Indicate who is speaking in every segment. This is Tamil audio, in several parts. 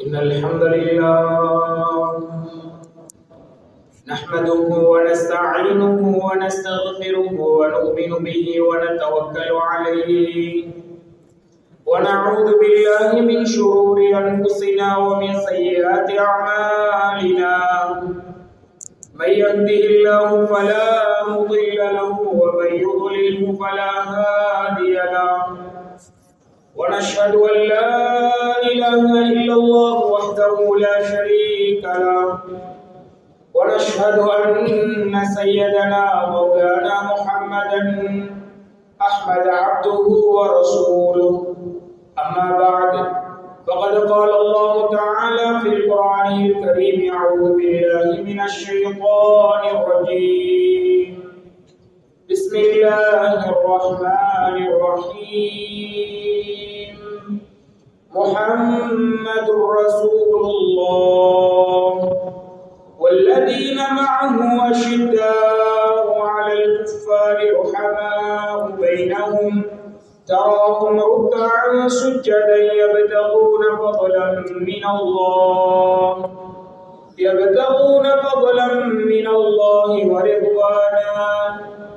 Speaker 1: إن الحمد لله نحمده ونستعينه ونستغفره ونؤمن به ونتوكل عليه ونعوذ بالله من شرور أنفسنا ومن سيئات أعمالنا من يهده الله فلا مضل له ومن يضلله فلا هادي له ونشهد أن لا إله إلا الله وحده لا شريك له ونشهد أن سيدنا مولانا محمدا أحمد عبده ورسوله أما بعد فقد قال الله تعالى في القرآن الكريم أعوذ بالله من الشيطان الرجيم بسم الله الرحمن الرحيم محمد رسول الله والذين معه أشداء على الكفار رحماء بينهم تراهم ركعا سجدا يبتغون فضلا من الله ورضوانا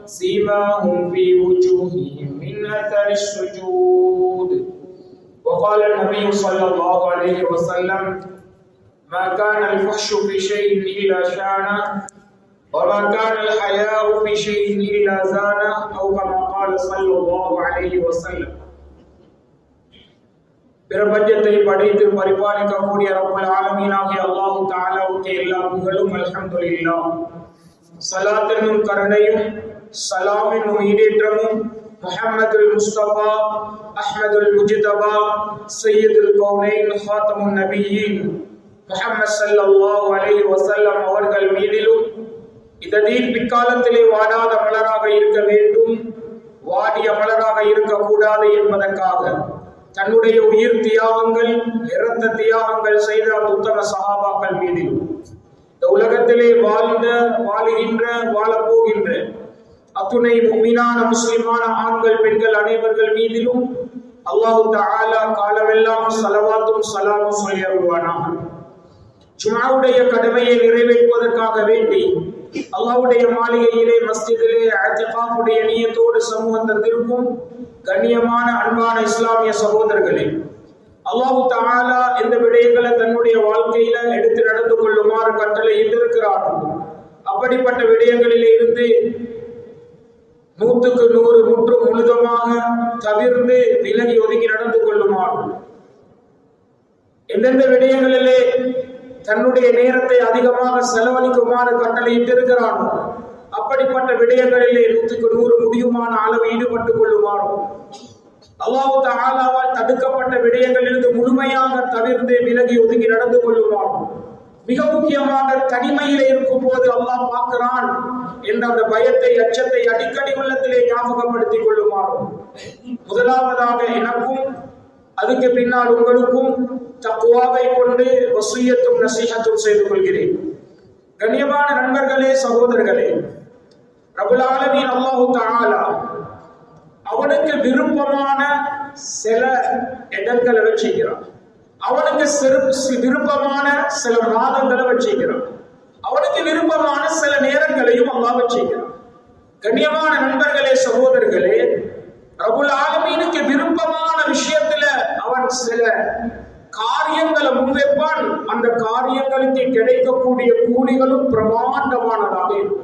Speaker 1: سيماهم في وجوههم من أثر السجود وقال النبي صلى الله عليه وسلم ما كان الفحش في شيء إلا شانه وما كان الحياء في شيء إلا زانه أو كما قال صلى الله عليه وسلم பிரபஞ்சத்தை படைத்து பரிபாலிக்கக்கூடிய ரப்பல் ஆலமீனாகிய அல்லாஹ் தஆலாவுக்கு எல்லா புகழும் அல்ஹம்துலில்லாஹ். ஸலாத் என்னும் கருணையும் சலாம் என்னும் ஈடேற்றமும் முஹம்மதுல் முஸ்தபா அஹ்மதுல் முஜ்தபா சய்யிதுல் கௌனைன் ஹாத்தமுன் நபியீன் முஹம்மது ஸல்லல்லாஹு அலைஹி வஸல்லம் அவர்கள் மீதிலும் இந்த தீன் பிற்காலத்திலே வாடாத மலராக இருக்க வேண்டும், வாடிய மலராக இருக்கக்கூடாது என்பதற்காக தன்னுடைய உயிர் தியாகங்கள் இரத்த தியாகங்கள் செய்த உத்தம சஹாபாக்கள் மீதிலும் இந்த உலகத்திலே வாழப்போகின்ற அத்துணை முஃமினான முஸ்லிமான ஆண்கள் பெண்கள் அனைவர்கள் மீதிலும் அல்லாஹ் தஆலா காலமெல்லாம் ஸலவாத்தும் ஸலாமும் சொல்லி அருள்வானாக. ஜும்ஆவுடைய கடமையை நிறைவேற்றுவதற்காக வேண்டி அல்லாஹ்வுடைய மாளிகையிலே மஸ்ஜிதிலே இஅ்திகாஃபுடைய நியத்தோடு சமூகம் தந்திருக்கும் கண்ணியமான அன்பான இஸ்லாமிய சகோதரர்களே, அல்லாஹ் தஆலா இந்த விடயங்களை தன்னுடைய வாழ்க்கையில எடுத்து நடந்து கொள்ளுமாறு கட்டளை இட்டிருக்கிறார். அப்படிப்பட்ட விடயங்களிலே இருந்து 100க்கு 100 முற்று முழுதமாக தவிர்த்து விலகி ஒதுங்கி நடந்து கொள்ளுமாறு, எந்தெந்த விடயங்களிலே தன்னுடைய நேரத்தை அதிகமாக செலவழிக்குமாறு கட்டளையிட்டிருக்கிறான் அப்படிப்பட்ட விடயங்களிலே 100க்கு 100 முடியுமான அளவு ஈடுபட்டுக் கொள்ளுமாறும், அல்லாஹ் தஆலாவால் தடுக்கப்பட்ட விடயங்களிலிருந்து முழுமையாக தவிர்த்து விலகி ஒதுங்கி நடந்து கொள்ளுமாறும், மிக முக்கியமாக தனிமையில இருக்கும் போது அல்லாஹ் பார்க்கிறான் என்ற அந்த பயத்தை அச்சத்தை அடிக்கடி உள்ளத்திலே ஞாபகப்படுத்திக் கொள்ளுமாறும், முதலாவதாக எனக்கும் அதுக்கு பின்னால் உங்களுக்கும் தக்வாவை கொண்டு வசியத்தும் நசீஹத்தும் செய்து கொள்கிறேன். கண்ணியமான நண்பர்களே, சகோதரர்களே, ரப்பல் ஆலமீன் அல்லாஹ் தஆலா அவனுக்கு விருப்பமான சில இடங்களை வச்சிருக்கிறான், அவனுக்கு விருப்பமான சில மாதங்களை வச்சிருக்கிறான், அவனுக்கு விருப்பமான சில நேரங்களையும் அல்லாஹ் வச்சிருக்கிறான். கண்ணியமான நண்பர்களே, சகோதரர்களே, ரப்பல் ஆலமீனுக்கு விருப்பமான விஷயத்துல அவன் சில காரியங்களை முன்வைப்பான். அந்த காரியங்களுக்கு கிடைக்கக்கூடிய கூலிகளும் பிரமாண்டமானதாக இருக்கும்.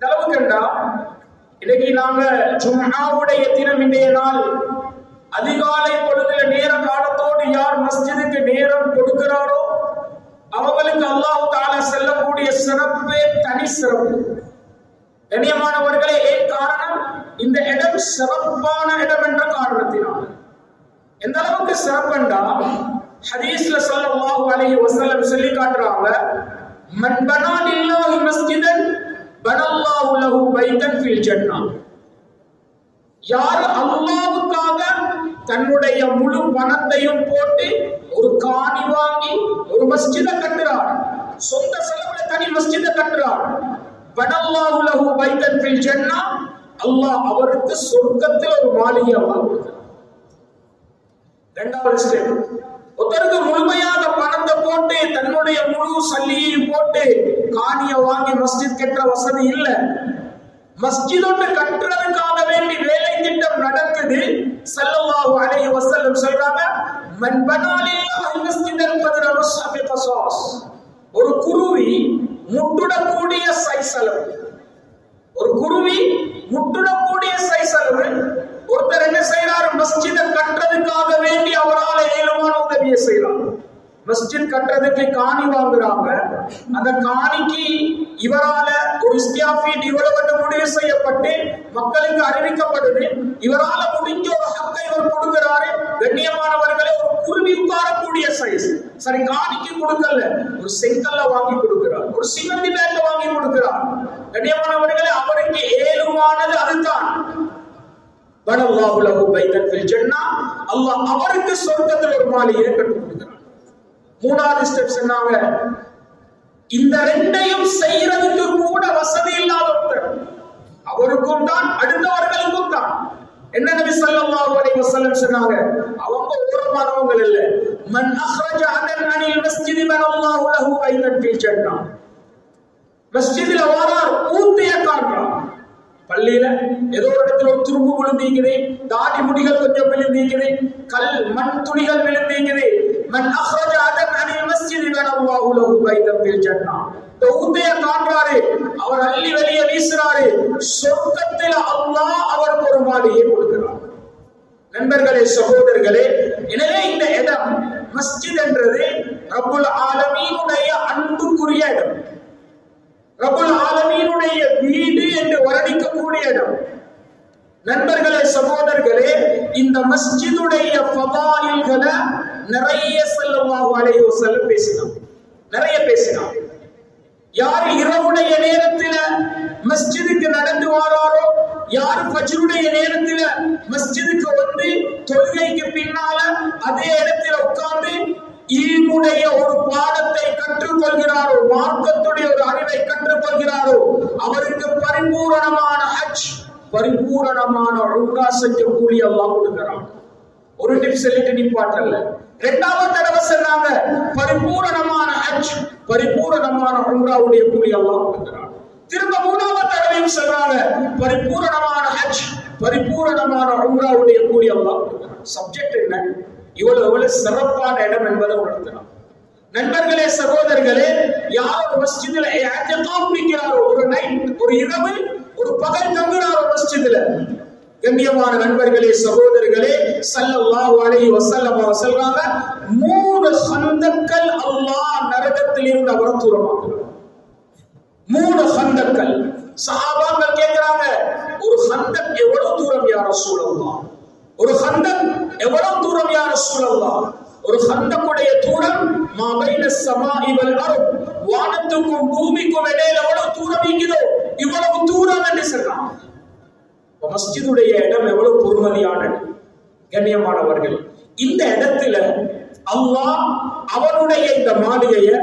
Speaker 1: அளவுக்கண்டா இன்னைக்கு நாங்க ஜும்ஆவுடைய தினம் இன்றைய நாள் அதிகாலை பொழுதுல நேர காலத்தோடு யார் மஸ்ஜிதுக்கு நேரம் கொடுக்கிறாரோ அவங்களுக்கு அல்லாஹ் தஆலா செல்லக்கூடிய சிறப்பே தனி சிறப்பு. கண்ணியமானவர்களே, ஏன் காரணம்? இந்த இடம் சிறப்பான இடம் என்ற காரணத்தினால். எந்த அளவுக்கு சிறப்புண்டா ஹதீஸ்ல ஸல்லல்லாஹு அலைஹி வஸல்லம் சொல்லி காட்டுறாங்க, மன் பனா லில்லாஹி மஸ்ஜிதன் பனல்லாஹு லஹு பைத்தன் ஃபில் ஜன்னah. யார் அல்லாஹ்வுக்காக தன்னுடைய முழு பணத்தையும் போட்டு ஒரு காணி வாங்கி ஒரு மஸ்ஜிதை கட்டுறார், சொந்த செலவுல தனி மஸ்ஜிதை கட்டுறார், பனல்லாஹு லஹு பைத்தன் ஃபில் ஜன்னah, அல்லாஹ் அவருக்கு சொர்க்கத்தில் ஒரு மாளிகை அல்லாஹ் கொடுக்கிறார். இரண்டாவது ஸ்டெப், ஒருத்தருக்கு முழுமையாக பணத்தை போட்டு தன்னுடைய முழு சல்லியையும் போட்டு காணிய வாங்கி மஸ்ஜித் கட்டுற வசதி இல்ல. மஸ்ஜித் ஒன்று கட்டுறதுக்காக வேண்டி வேலை திட்டம் நடக்குது. ஸல்லல்லாஹு அலைஹி வஸல்லம் சொல்றாங்க, மன் பனா லில்லாஹி மஸ்ஜிதன் ஃபதர மஸ்ஹபி கஸாஸ். ஒரு குருவி முட்டுடக்கூடிய சைஸ் அளவு, ஒரு குருவி முட்டுடக்கூடிய சைஸ் அளவு. ஒருத்தர் என்ன செய்யறாரு, மஸ்ஜிதை கட்டுறதுக்காக வேண்டி அவரால் ஏழுமான உதவியை செய்யறார். மஸ்ஜித் கட்டுறதுக்கு காணி வாங்குறாங்க. அந்த காணிக்கு இவரால ஒரு இஸ்தியாஃபீட் இவ்வளவு முடிவு செய்யப்பட்டு மக்களுக்கு அறிவிக்கப்படுது. இவரால முடிஞ்ச ஒரு ஹக்கை இவர் கொடுக்கிறாரு. கண்ணியமானவர்களே, ஒரு குருவி உட்காரக்கூடிய சைஸ். சரி, காணிக்கு கொடுக்கல, ஒரு செங்கல்ல வாங்கி கொடுக்கிறார், ஒரு சிமெண்ட் பேக்க வாங்கி கொடுக்கிறார். கண்ணியமானவர்களே, அவருக்கு ஏழுமானது அதுதான். வனல்லாஹு லஹு பைத்தன் ஃபில் ஜன்னah, அல்லாஹ் அவருக்கு சொர்க்கத்தில் ஒரு மாளிகையை கட்டி கொடுக்கிறார். மூணாவது ஸ்டெப் சொன்னாங்க, இந்த ரெண்டையும் செய்யறதுக்கு கூட வசதி இல்லாதவர் அவருக்கும் தான் அடுத்தவர்களுக்கும் தான். என்ன நபி ஸல்லல்லாஹு அலைஹி வஸல்லம் சொன்னாங்க, அவங்க ஓரமானவங்க இல்ல. மன் அக்ரஜ அனில் மஸ்ஜித் வனல்லாஹு லஹு பைத்தன் ஃபில் ஜன்னah. மஸ்ஜிதில் வாரார், ஊத்திய காட்டுறார். பள்ளியில ஏதோ ஒரு இடத்துல ஒரு துரும்பு விழுந்தீங்குது, தாடி முடிகள் கொஞ்சம் விழுந்தீங்குது, கல் மண் துணிகள் விழுந்தீங்குது. மன் அக்ரஜ அனில் மஸ்ஜித் வனல்லாஹு லஹு பைத்தன் ஃபில் ஜன்னah. ஊத்திய காட்டுறாரு, அவர் அள்ளி வெளியே வீசுறாரு. சொர்க்கத்தில் அல்லாஹ் அவருக்கு ஒரு மாளிகையை கொடுக்கிறார். நண்பர்களே, சகோதரர்களே, எனவே இந்த இடம் மஸ்ஜித் என்றது ரப்புல் ஆலமீனுடைய அன்புக்குரிய இடம், ரப்புல் ஆலமீனுடைய வீடு என்று வர்ணிக்கக்கூடிய இடம். நண்பர்களே, சகோதரர்களே, இந்த மஸ்ஜிதுடைய ஃபதாயில்களை நிறைய ஸல்லல்லாஹு அலைஹி வஸல்லம் பேசினார், நிறைய பேசினார். யார் இரவுடைய நேரத்தில் மஸ்ஜிதுக்கு நடந்து வாராரோ, யார் ஃபஜ்ருடைய நேரத்தில் மஸ்ஜிதுக்கு வந்து தொழுகைக்கு பின்னால அதே இடத்துல உட்கார்ந்து இல்முடைய ஒரு பாடத்தை கற்றுக்கொள்கிறாரோ, மார்க்கத்துடைய ஒரு அறிவை கற்றுக்கொள்கிறாரோ, அவருக்கு பரிபூரணமான ஹஜ், பரிபூரணமான உம்ரா செஞ்ச கூலி அல்லாஹ் கொடுக்கிறான். ஒரு டிப் சொல்லிட்டு நிப்பாட்டல்ல. இரண்டாவது தடவை சொன்னாங்க, பரிபூரணமான ஹஜ், பரிபூரணமான உம்ராவுடைய கூலி அல்லாஹ் கொடுக்கிறான். திரும்ப மூணாவது தடவையும் சொல்றாங்க, பரிபூரணமான ஹஜ், பரிபூரணமான உம்ராவுடைய கூலி அல்லாஹ் கொடுக்கிறான். சப்ஜெக்ட் என்ன? இவ்வளவு சிறப்பான இடம் என்பதை உணர்த்தலாம். நண்பர்களே, சகோதரர்களே, யார் ஒரு மஸ்ஜிதில் இஅ்திகாஃப் நிக்கிறாரோ, ஒரு நைட், ஒரு இரவு, ஒரு பகல் தங்குறாரோ மஸ்ஜிதில், கண்ணியமான நண்பர்களே, சகோதரர்களே, ஸல்லல்லாஹு அலைஹி வஸல்லம் சொல்றாங்க, 3 ஹந்தக்கள் அல்லாஹ் நரகத்தில் இருந்து அவரை தூரமாக்குறார். 3 ஹந்தக்கள். சஹாபாக்கள் கேக்குறாங்க, ஒரு ஹந்தக் எவ்வளவு தூரம் யா ரசூலல்லாஹ்? ஒரு ஹந்தக் எவ்வளவு தூரம் யா ரசூலல்லாஹ்? ஒரு ஹந்தக்குடைய தூரம் மா பைன ஸமாஇ வல் அர்த், வானத்துக்கும் பூமிக்கும் இடையில எவ்வளவு தூரம் இருக்குதோ இவ்வளவு தூரம் என்று சொல்றாங்க. மஸ்ஜிதுடைய இடம் எவ்வளவு பொறுமதியானது. கண்ணியமானவர்கள், இந்த இடத்துல அல்லாஹ் அவனுடைய இந்த மாளிகையை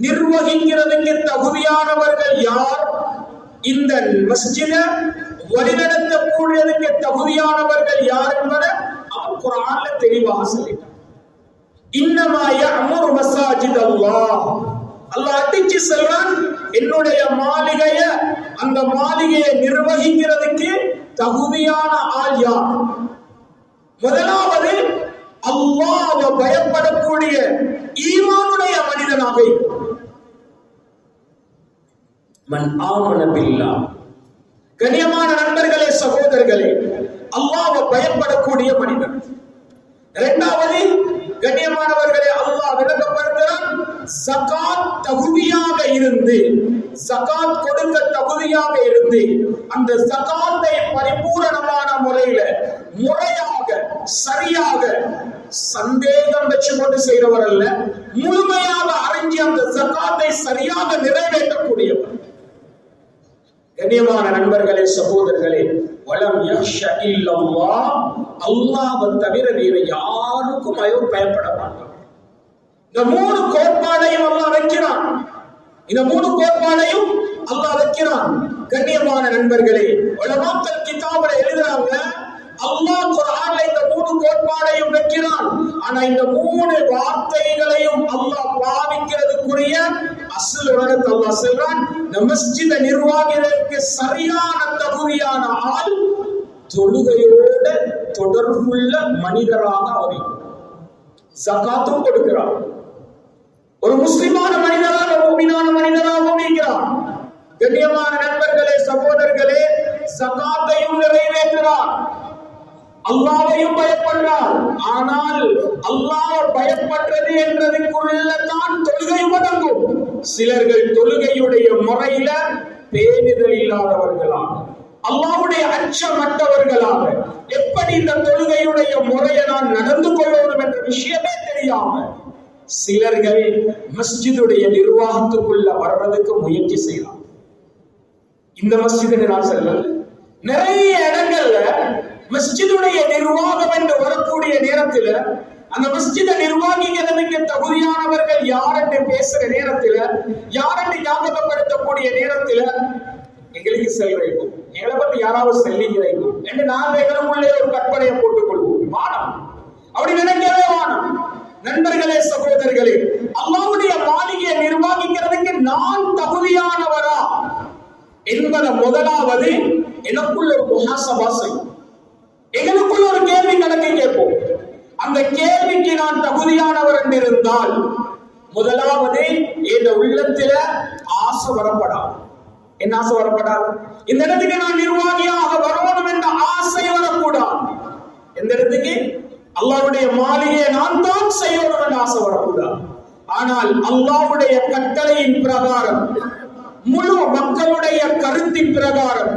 Speaker 1: நிர்வகிக்கிறதுக்கு தகுதியானவர்கள் யார், இந்த மஸ்ஜிதை வழிநடத்தக்கூடியதுக்கு தகுதியானவர்கள் யார் என்பதை அவன் குர்ஆன்ல தெளிவாக சொல்லிட்டான். இன்னமா யஅமுரு மஸாஜித் அல்லாஹ், அல்லாஹ் அடிச்சு சொல்றான், என்னுடைய மாளிகைய, அந்த மாளிகையை நிர்வகிக்கிறதுக்கு தகுதியான ஆள் யார்? முதலாவது அல்லாஹ்வை பயப்படக்கூடிய ஈமானுடைய மனிதனாக மன் ஆமன பில்லாஹ். கண்ணியமான நண்பர்களே, சகோதரர்களே, அல்லாஹ்வை பயப்படக்கூடிய மனிதன். இரண்டாவது, கண்ணியமானவர்களே, அல்லாஹ் விளக்கப்படுத்துகிறான், ஜகாத் தகுதியாக இருந்து, ஜகாத் கொடுக்க தகுதியாக இருந்து, அந்த ஜகாத்தை பரிபூரணமான முறையில, முறையாக, சரியாக, சந்தேகம் வச்சு கொண்டு செய்கிறவர் அல்ல, முழுமையாக அறிஞ்சு அந்த ஜகாத்தை சரியாக நிறைவேற்றக்கூடியவர். கண்ணியமான நண்பர்களே, சகோதரர்களே, வலம் யக்ஷ இல்லல்லாஹ், அல்லாஹ்வை தவிர வேறு யாருக்கும் பயப்பட மாட்டான். இந்த 3 கோட்பாடையும் அல்லாஹ் வைக்கிறான். இந்த 3 கோட்பாடையும் அல்லாஹ் வைக்கிறான். கண்ணியமான நண்பர்களே, உலமாக்கள் கிதாபுல எழுதுறாங்க, அல்லாஹ் குர்ஆன்ல இந்த 3 கோட்பாடையும் வைக்கிறான். ஆனா இந்த 3 வார்த்தைகளையும் அல்லாஹ் பாவிக்கிறதுக்குரிய அஸ்ல் உலகத்தை அல்லாஹ் சொல்றான். இந்த மஸ்ஜித நிர்வாகிகளுக்கு சரியான தகுதியான ஆள் தொழுகையோட தொடர்புள்ள மனிதராக அவர் ஜகாத்தும் கொடுக்கிறார். ஒரு முஸ்லிமான மனிதராக மூமினான மனிதராகவும் இருக்கிறார். கண்ணியமான நண்பர்களே, சகோதரர்களே, ஜகாத்தையும் நிறைவேற்றுகிறார், அல்லாஹ்வையும் பயப்படுறார். ஆனால் அல்லாஹ் பயப்படுறது என்றதுக்குள்ள தான் தொழுகையும் அடங்கும். சிலர்கள் தொழுகையுடைய முறையில பேணுதல் இல்லாதவர்களாக, அல்லாஹ்வுடைய அச்சமற்றவர்களாக, எப்படி இந்த தொழுகையுடைய முறையை நான் நடந்து கொள்ளணும் என்ற விஷயமே தெரியாம சிலர்கள் மஸ்ஜிதுடைய நிர்வாகத்துக்குள்ள வர்றதுக்கு முயற்சி செய்யலாம். இந்த மஸ்ஜிதுக்கு நான் சொல்லல, நிறைய இடங்கள்ல மஸ்ஜிதுடைய நிர்வாகம் என்று வரக்கூடிய நேரத்தில் அந்த மஸ்ஜிதை நிர்வாகிக்கிறதுக்கு தகுதியானவர்கள் யாரென்று பேசுற நேரத்தில், யாரென்று ஞாபகப்படுத்தக்கூடிய நேரத்தில் எங்களுக்கு செல்வைக்கும், எங்களை பத்தி யாராவது செல்லிக்கிறைக்கும் என்று நாங்கள் எங்களுக்குள்ளே ஒரு கற்பனையை போட்டுக் கொள்வோம். வானம் அப்படி நினைக்கவே வானம். நண்பர்களே, சகோதரர்களே, அல்லாஹ்வுடைய மாளிகையை நிர்வாகிக்கிறதுக்கு நான் தகுதியானவரா என்பதை முதலாவது எனக்குள்ள ஒரு முஹாசபா செய்யும். எங்களுக்குள்ள ஒரு கேள்வி கணக்கை கேட்போம். அந்த கேள்விக்கு நான் தகுதியானவர் என்று இருந்தால் முதலாவது இந்த உள்ளத்தில ஆசை வரப்படாது. என்ன ஆசை வரப்படாது? இந்த இடத்துக்கு நான் நிர்வாகியாக வரணும் என்ற ஆசை வரக்கூடாது. எந்த இடத்துக்கு? அல்லாஹ்வுடைய மாளிகையை நான் தான் செய்யணும் என்ற ஆசை வரக்கூடாது. ஆனால் அல்லாஹ்வுடைய கட்டளையின் பிரகாரம், முழு மக்களுடைய கருத்தின் பிரகாரம்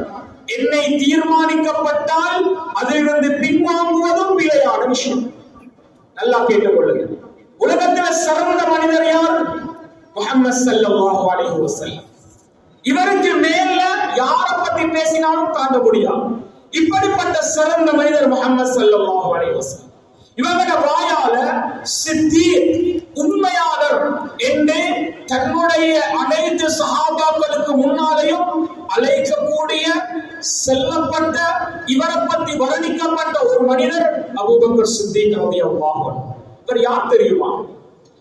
Speaker 1: என்னை தீர்மானிக்கப்பட்டால் அதிலிருந்து பின்வாங்குவதும் பிழையான விஷயம். நல்லா கேட்டுக்கொள்ளுங்க. உலகத்தில் சிறந்த மனிதர் யார்? முஹம்மது ஸல்லல்லாஹு அலைஹி வஸல்லம். இவருக்கு மேல யாரை பத்தி பேசினாலும் தாண்ட முடியாது. இப்படிப்பட்ட சிறந்த மனிதர் முஹம்மது ஸல்லல்லாஹு அலைஹி வஸல்லம். இவங்க வாயால சித்தீக், உண்மையாளர் என்று தன்னுடைய அனைத்து சஹாபாக்களுக்கு முன்னாலேயும் அழைக்கக்கூடிய செல்லப்பட்ட, இவரை பற்றி வர்ணிக்கப்பட்ட ஒரு மனிதர் அபூபக்கர் சித்தீக் ரலியல்லாஹு அன்ஹு. இவர் யார் தெரியுமா?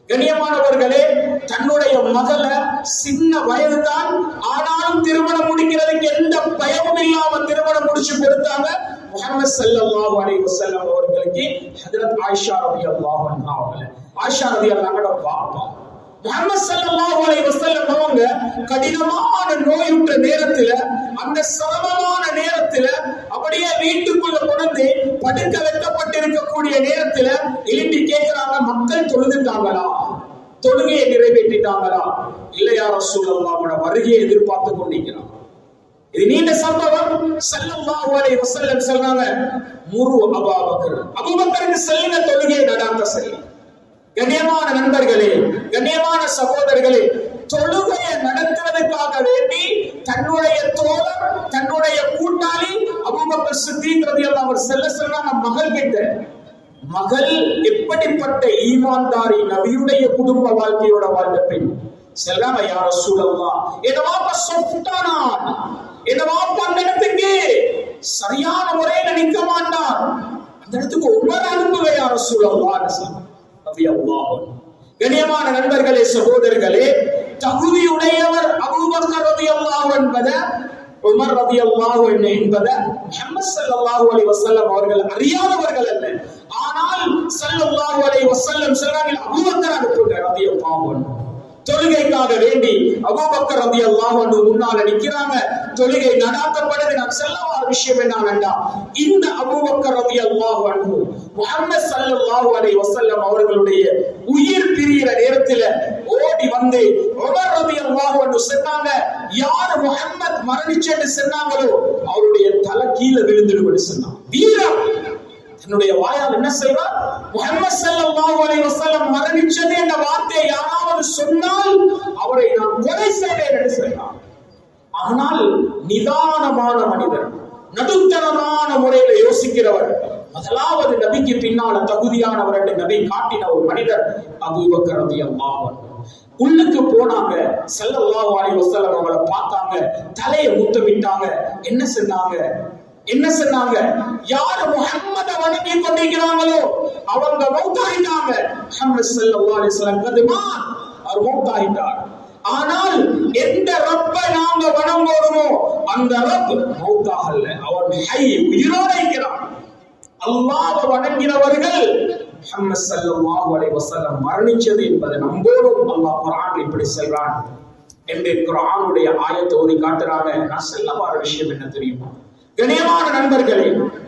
Speaker 1: கண்ணியமானவர்களே, தன்னுடைய மகளை சின்ன வயதுதான், ஆனாலும் திருமணம் முடிக்கிறதுக்கு எந்த பயமும் இல்லாம திருமணம் முடிச்சு கொடுத்தாங்க. முஹம்மது ஸல்லல்லாஹு அலைஹி வஸல்லம் அவர்களுக்கு ஹஜ்ரத் ஆயிஷா ரலியல்லாஹு அன்ஹா அவங்கள, ஆயிஷா ரலியல்லாஹு பாப்பா. முஹம்மது ஸல்லல்லாஹு அலைஹி வஸல்லம் அவங்க கடினமான நோயுற்ற நேரத்துல, அந்த சிரமமான நேரத்துல, அப்படியே வீட்டுக்குள்ள கொண்டு படுக்க வைக்கப்பட்டிருக்கக்கூடிய நேரத்துல எழுப்பி கேட்கிறாங்க, மக்கள் தொழுதுட்டாங்களா? தொழுகையை நிறைவேற்றிட்டாங்களா? இல்லையா ரசூலல்லாஹ், அவங்களோட வருகையை எதிர்பார்த்து கொண்டிருக்கிறாங்க. இது நீண்ட சம்பவம். ஸல்லல்லாஹு அலைஹி வஸல்லம் சொல்றாங்க, முரு அபூபக்கர், அபூபக்கருக்கு செல்லுங்க, தொழுகையை நடாத்த செல்லுங்க. கண்ணியமான நண்பர்களே, கண்ணியமான சகோதரர்களே, தொழுகையை நடத்துவதற்காக வேண்டி தன்னுடைய தோழர், தன்னுடைய கூட்டாளி அபூபக்கர் சித்தீக் ரலியல்லாஹு அன்ஹு அவர் சொல்றாங்க மகள் கிட்ட, மகள் எப்படிப்பட்ட ஈமான்தாரி, நபியுடைய குடும்ப வாழ்க்கையோட வாழ்ந்த பெண். சொல்றாங்க, யா ரசூலல்லாஹ், என் வாப்பா சொஃப்டானா, என் வாப்பா அந்த இடத்துக்கு சரியான முறையில நிற்க மாட்டார், அந்த இடத்துக்கு ஒவ்வொரு அனுப்புவை யா ரசூலல்லாஹ். கண்ணியமான நண்பர்களே, சகோதரர்களே, தகுதியுடையவர் அபூபக்கர் ரலியல்லாஹு என்பத, உமர் ரலியல்லாஹு என்பத முஹம்மது ஸல்லல்லாஹு அலைஹி வஸல்லம் அவர்கள் அறியாதவர்கள் அல்ல. ஆனால் ஸல்லல்லாஹு அலைஹி வஸல்லம் சொல்றாங்க, அபூபக்கர் அனுப்புங்க ரலியல்லாஹு அன்ஹு. தொழுகைக்காக வேண்டி அபூபக்கர் ரலியல்லாஹு அன்ஹு முன்னால நிக்கிறாங்க. தொழுகை நடாத்தப்படுது. நான் சொல்ல வர விஷயம் என்னன்னா, இந்த அபூபக்கர் ரலியல்லாஹு அன்ஹு முஹம்மது ஸல்லல்லாஹு அலைஹி வஸல்லம் அவர்களுடைய உயிர் பிரியிற நேரத்துல ஓடி வந்து உமர் ரலியல்லாஹு அன்ஹு சொன்னாங்க, யார் முஹம்மத் மரணிச்சேன்னு சொன்னாங்களோ அவருடைய தலை கீழே விழுந்துடுன்னு சொன்னாங்க. வீரம் தன்னுடைய வாயால் என்ன செய்வார்? முஹம்மது ஸல்லல்லாஹு அலைஹி வஸல்லம் மரணிச்சது என்ற வார்த்தையை யாராவது சொன்னால் அவரை நான் கொலை செய்வேன் என்று சொன்னார். ஆனால் நிதானமான மனிதர், நடுத்தரமான முறையில யோசிக்கிறவர், முதலாவது நபிக்கு பின்னால தகுதியானவர் என்று நபி காட்டின ஒரு மனிதர் அபூபக்கர் ரலியல்லாஹு அன்ஹு. உள்ளுக்கு போனாங்க, ஸல்லல்லாஹு அலைஹி வஸல்லம் அவங்களை பார்த்தாங்க, தலையை முத்தமிட்டாங்க. என்ன சொன்னாங்க? என்ன சொன்னாங்க? யார் முஹம்மத வணங்கி கொண்டிருக்கிறாங்களோ அவங்க மௌத்தாயிட்டாங்க. முஹம்மது ஸல்லல்லாஹு அலைஹி வஸல்லம் கதுமா அவர் மௌத்தாயிட்டார். ஆனால் எந்த ரப்பை நாங்க வணங்குறோமோ அந்த ரப் மௌத்தாகல, அவன் ஹை, உயிரோடு இருக்கிறான். அல்லாஹ்வை வணங்கினவர்கள் முஹம்மது ஸல்லல்லாஹு அலைஹி வஸல்லம் மரணிச்சது என்பதை நம்போடும் அல்லாஹ் குர்ஆனில் இப்படி சொல்றான் என்று குர்ஆனுடைய ஆயத்தை ஓதி காட்டுறாங்க. நான் சொல்ல வர விஷயம் என்ன தெரியுமா? கண்ணியமான நண்பர்களே,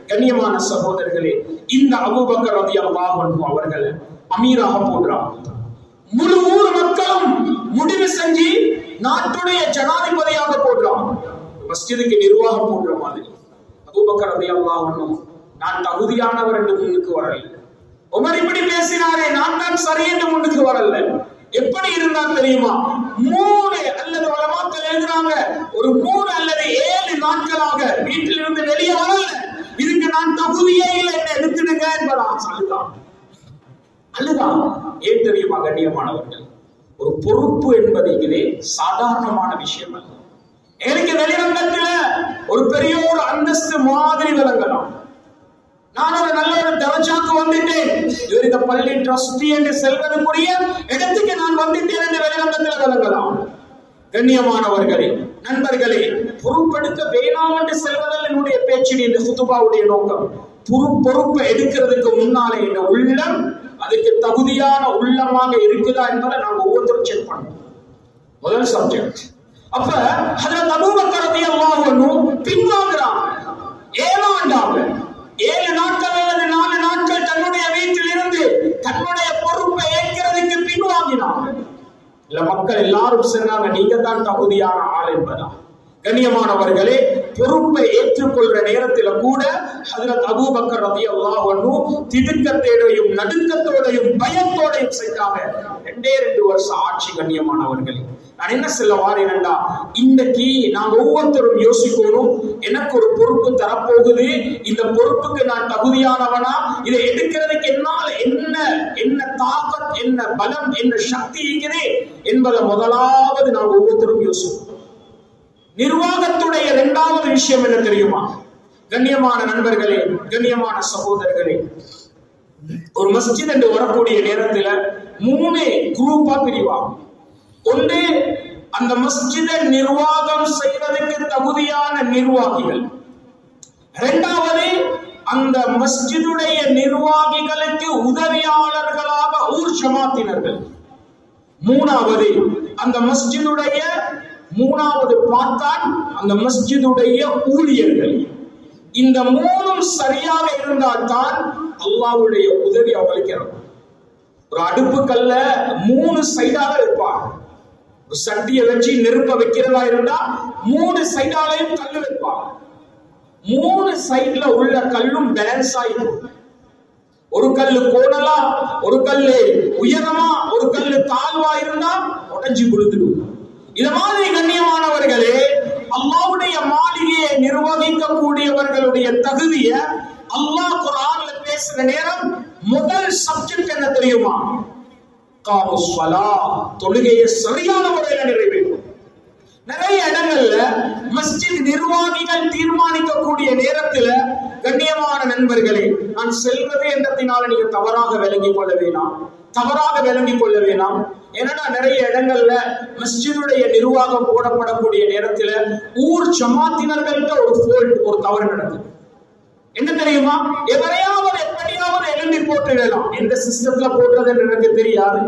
Speaker 1: கண்ணியமான சகோதரர்களே, இந்த அபூபக்கர் ரலியல்லாஹு அன்ஹு அவர்கள் அமீராக போடுறாங்க. முழு ஊர் மக்களும் முடிவு செஞ்சு நாட்டுடைய ஜனாதிபதியாக போடுறாங்க. மஸ்ஜிதுக்கு நிர்வாகம் போடுற மாதிரி அபூபக்கர் ரலியல்லாஹு அன்ஹு நான் தகுதியானவர் என்று முன்னுக்கு வரல. உமர் இப்படி பேசினாரே, நான் தான் சரி என்று முன்னுக்கு வரல. எப்படி இருந்தா தெரியுமா? 3 அல்லது உலமாக்கள் எழுதுறாங்க, ஒரு 3 அல்லது 7 நாட்களாக வீட்டிலிருந்து வெளியே வரல. இதுக்கு நான் தகுதியே இல்லை, என்ன எடுத்துடுங்க என்பதான் அழுதான். ஏன் தெரியுமா கண்ணியமானவர்கள்? ஒரு பொறுப்பு என்பது இதே சாதாரணமான விஷயம் அல்ல. எனக்கு வெளிரங்கத்துல ஒரு பெரிய ஒரு அந்தஸ்து மாதிரி விளங்கலாம். நான் ஒரு நல்ல ஒரு தரஜாக்கு வந்துட்டேன், இந்த பள்ளி ட்ரஸ்டி என்று செல்வதற்குரிய இடத்துக்கு நான் வந்துட்டேன் என்று வெளிரங்கத்தில் விளங்கலாம். கண்ணியமானவர்களே, நண்பர்களே, பொறுப்பெடுக்க வேணாம் என்று செல்வதில் என்னுடைய பேச்சின் இந்த குத்துபாவுடைய நோக்கம். பொறுப்பை எடுக்கிறதுக்கு முன்னாலே இந்த உள்ளம் அதுக்கு தகுதியான உள்ளமாக இருக்குதா என்பதை நாம் ஒவ்வொருத்தரும் செக் பண்ணணும். முதல் சப்ஜெக்ட். அப்ப ஹஜ்ரத் அபூபக்கர் ரலியல்லாஹு அன்ஹு பின்வாங்குறாங்க. ஏமாண்டாங்க. 7 நாட்கள் அல்லது 4 நாட்கள் தன்னுடைய வீட்டில் இருந்து தன்னுடைய பொறுப்பை ஏற்கிறதுக்கு பின்வாங்கினாங்க. இல்ல, மக்கள் எல்லாரும் சொன்னாங்க நீங்க தான் தகுதியான ஆள் என்பதா. கண்ணியமானவர்களே, பொறுப்பை ஏற்றுக்கொள்ற நேரத்தில் கூட ஹஜ்ரத் அபூபக்கர் ரலியல்லாஹு அன்ஹு திடுக்கத்தோடையும் நடுக்கத்தோடையும் பயத்தோடையும் செஞ்சாங்க. 2 வருஷம் ஆட்சி. கண்ணியமானவர்களே, நான் என்ன சொல்ல வாரேன்டா, இன்னைக்கு நாங்க ஒவ்வொருத்தரும் யோசிக்கணும், எனக்கு ஒரு பொறுப்பு தரப்போகுது, இந்த பொறுப்புக்கு நான் தகுதியானவனா, இதை எடுக்கிறதுக்கு என்னால் என்ன தாக்கத், என்ன பலம், என்ன சக்தி இருக்குது என்பதை முதலாவது நாம் ஒவ்வொருத்தரும் யோசிக்கணும். நிர்வாகத்துடைய 2வது விஷயம் என்ன தெரியுமா? கண்ணியமான நண்பர்களே, கண்ணியமான சகோதரர்களே, ஒரு மஸ்ஜித் என்று வரக்கூடிய நேரத்தில் 3 குரூப்பா பிரிவாங்க. ஒன்று, அந்த மஸ்ஜிதை நிர்வாகம் செய்வதற்கு தகுதியான நிர்வாகிகள். 2வது, அந்த மஸ்ஜிதுடைய நிர்வாகிகளுக்கு உதவியாளர்களாக ஊர் ஜமாத்தினர்கள். 3வது, அந்த மஸ்ஜிதுடைய 3வது பார்த்தான் அந்த மஸ்ஜிதுடைய ஊழியர்கள். இந்த 3ம் சரியாக இருந்தால் தான் அல்லாஹ்வுடைய உதவி அவங்களுக்கு இருக்கும். ஒரு அடுப்பு கல்ல 3 சைடாக இருப்பாங்க. ஒரு சட்டியை வச்சு நெருப்ப வைக்கிறதா இருந்தா 3 சைடாலையும் கல்லு வைப்பாங்க. 3 சைட்ல உள்ள கல்லும் பேலன்ஸ் ஆயிடும். ஒரு கல்லு கோணலா, ஒரு கல்லு உயரமா, ஒரு கல்லு தாழ்வா இருந்தா உடைஞ்சு விழுந்துடும். இத மாதிரி கண்ணியமானவர்களே, அல்லாஹ்வுடைய மாளிகையை நிர்வகிக்கக்கூடியவர்களுடைய தகுதியை அல்லாஹ் குர்ஆன்ல பேசுற நேரம் முதல் சப்ஜெக்ட் என்ன தெரியுமா? காமுஸ் ஸலாத், தொழுகையை சரியான முறையில் நிறைவேற்றும். நிறைய இடங்கள்ல மஸ்ஜித் நிர்வாகிகள் தீர்மானிக்கக்கூடிய நேரத்துல கண்ணியமான நண்பர்களே, நான் செல்வது என்றத்தினால நீங்க தவறாக விளங்கிக் கொள்ள வேணாம். ஏன்னா நிறைய இடங்கள்ல மஸ்ஜிதுடைய நிர்வாகம் போடப்படக்கூடிய நேரத்துல ஊர் ஜமாத்தினர்கள்ட்ட ஒரு தவறு நடக்குது. என்ன தெரியுமா? எப்படியாவது எழுதி போட்டுடலாம். எந்த சிஸ்டத்துல போடுறது எனக்கு தெரியாது.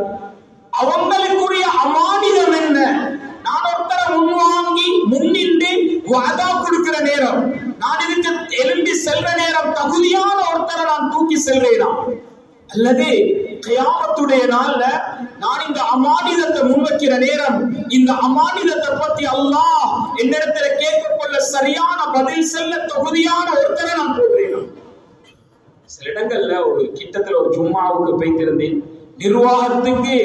Speaker 1: அவங்களுக்குரிய அமானிதம் என்ன? நான் ஒருத்தரை முன்வாங்கி முன்னின்று வாதா கொடுக்கிற நேரம், நான் இதுக்கு எழும்பி செல்ற நேரம் தகுதியான ஒருத்தரை நான் தூக்கி செல்வேனா? அல்லது கியாமத்துடைய நாள்ல நான் இந்த அமானிதத்தை முன்வைக்கிற நேரம், இந்த அமானிதத்தை பத்தி அல்லாஹ் என்னிடத்துல கேட்கப்பட்ட சரியான பதில் செல்ல தகுதியான ஒருத்தரை நான் போடுறேன். சில இடங்கள்ல ஒரு கிட்டத்துல ஒரு ஜும்மாவுக்கு போய்த்திருந்தேன். நிர்வாகத்துக்கு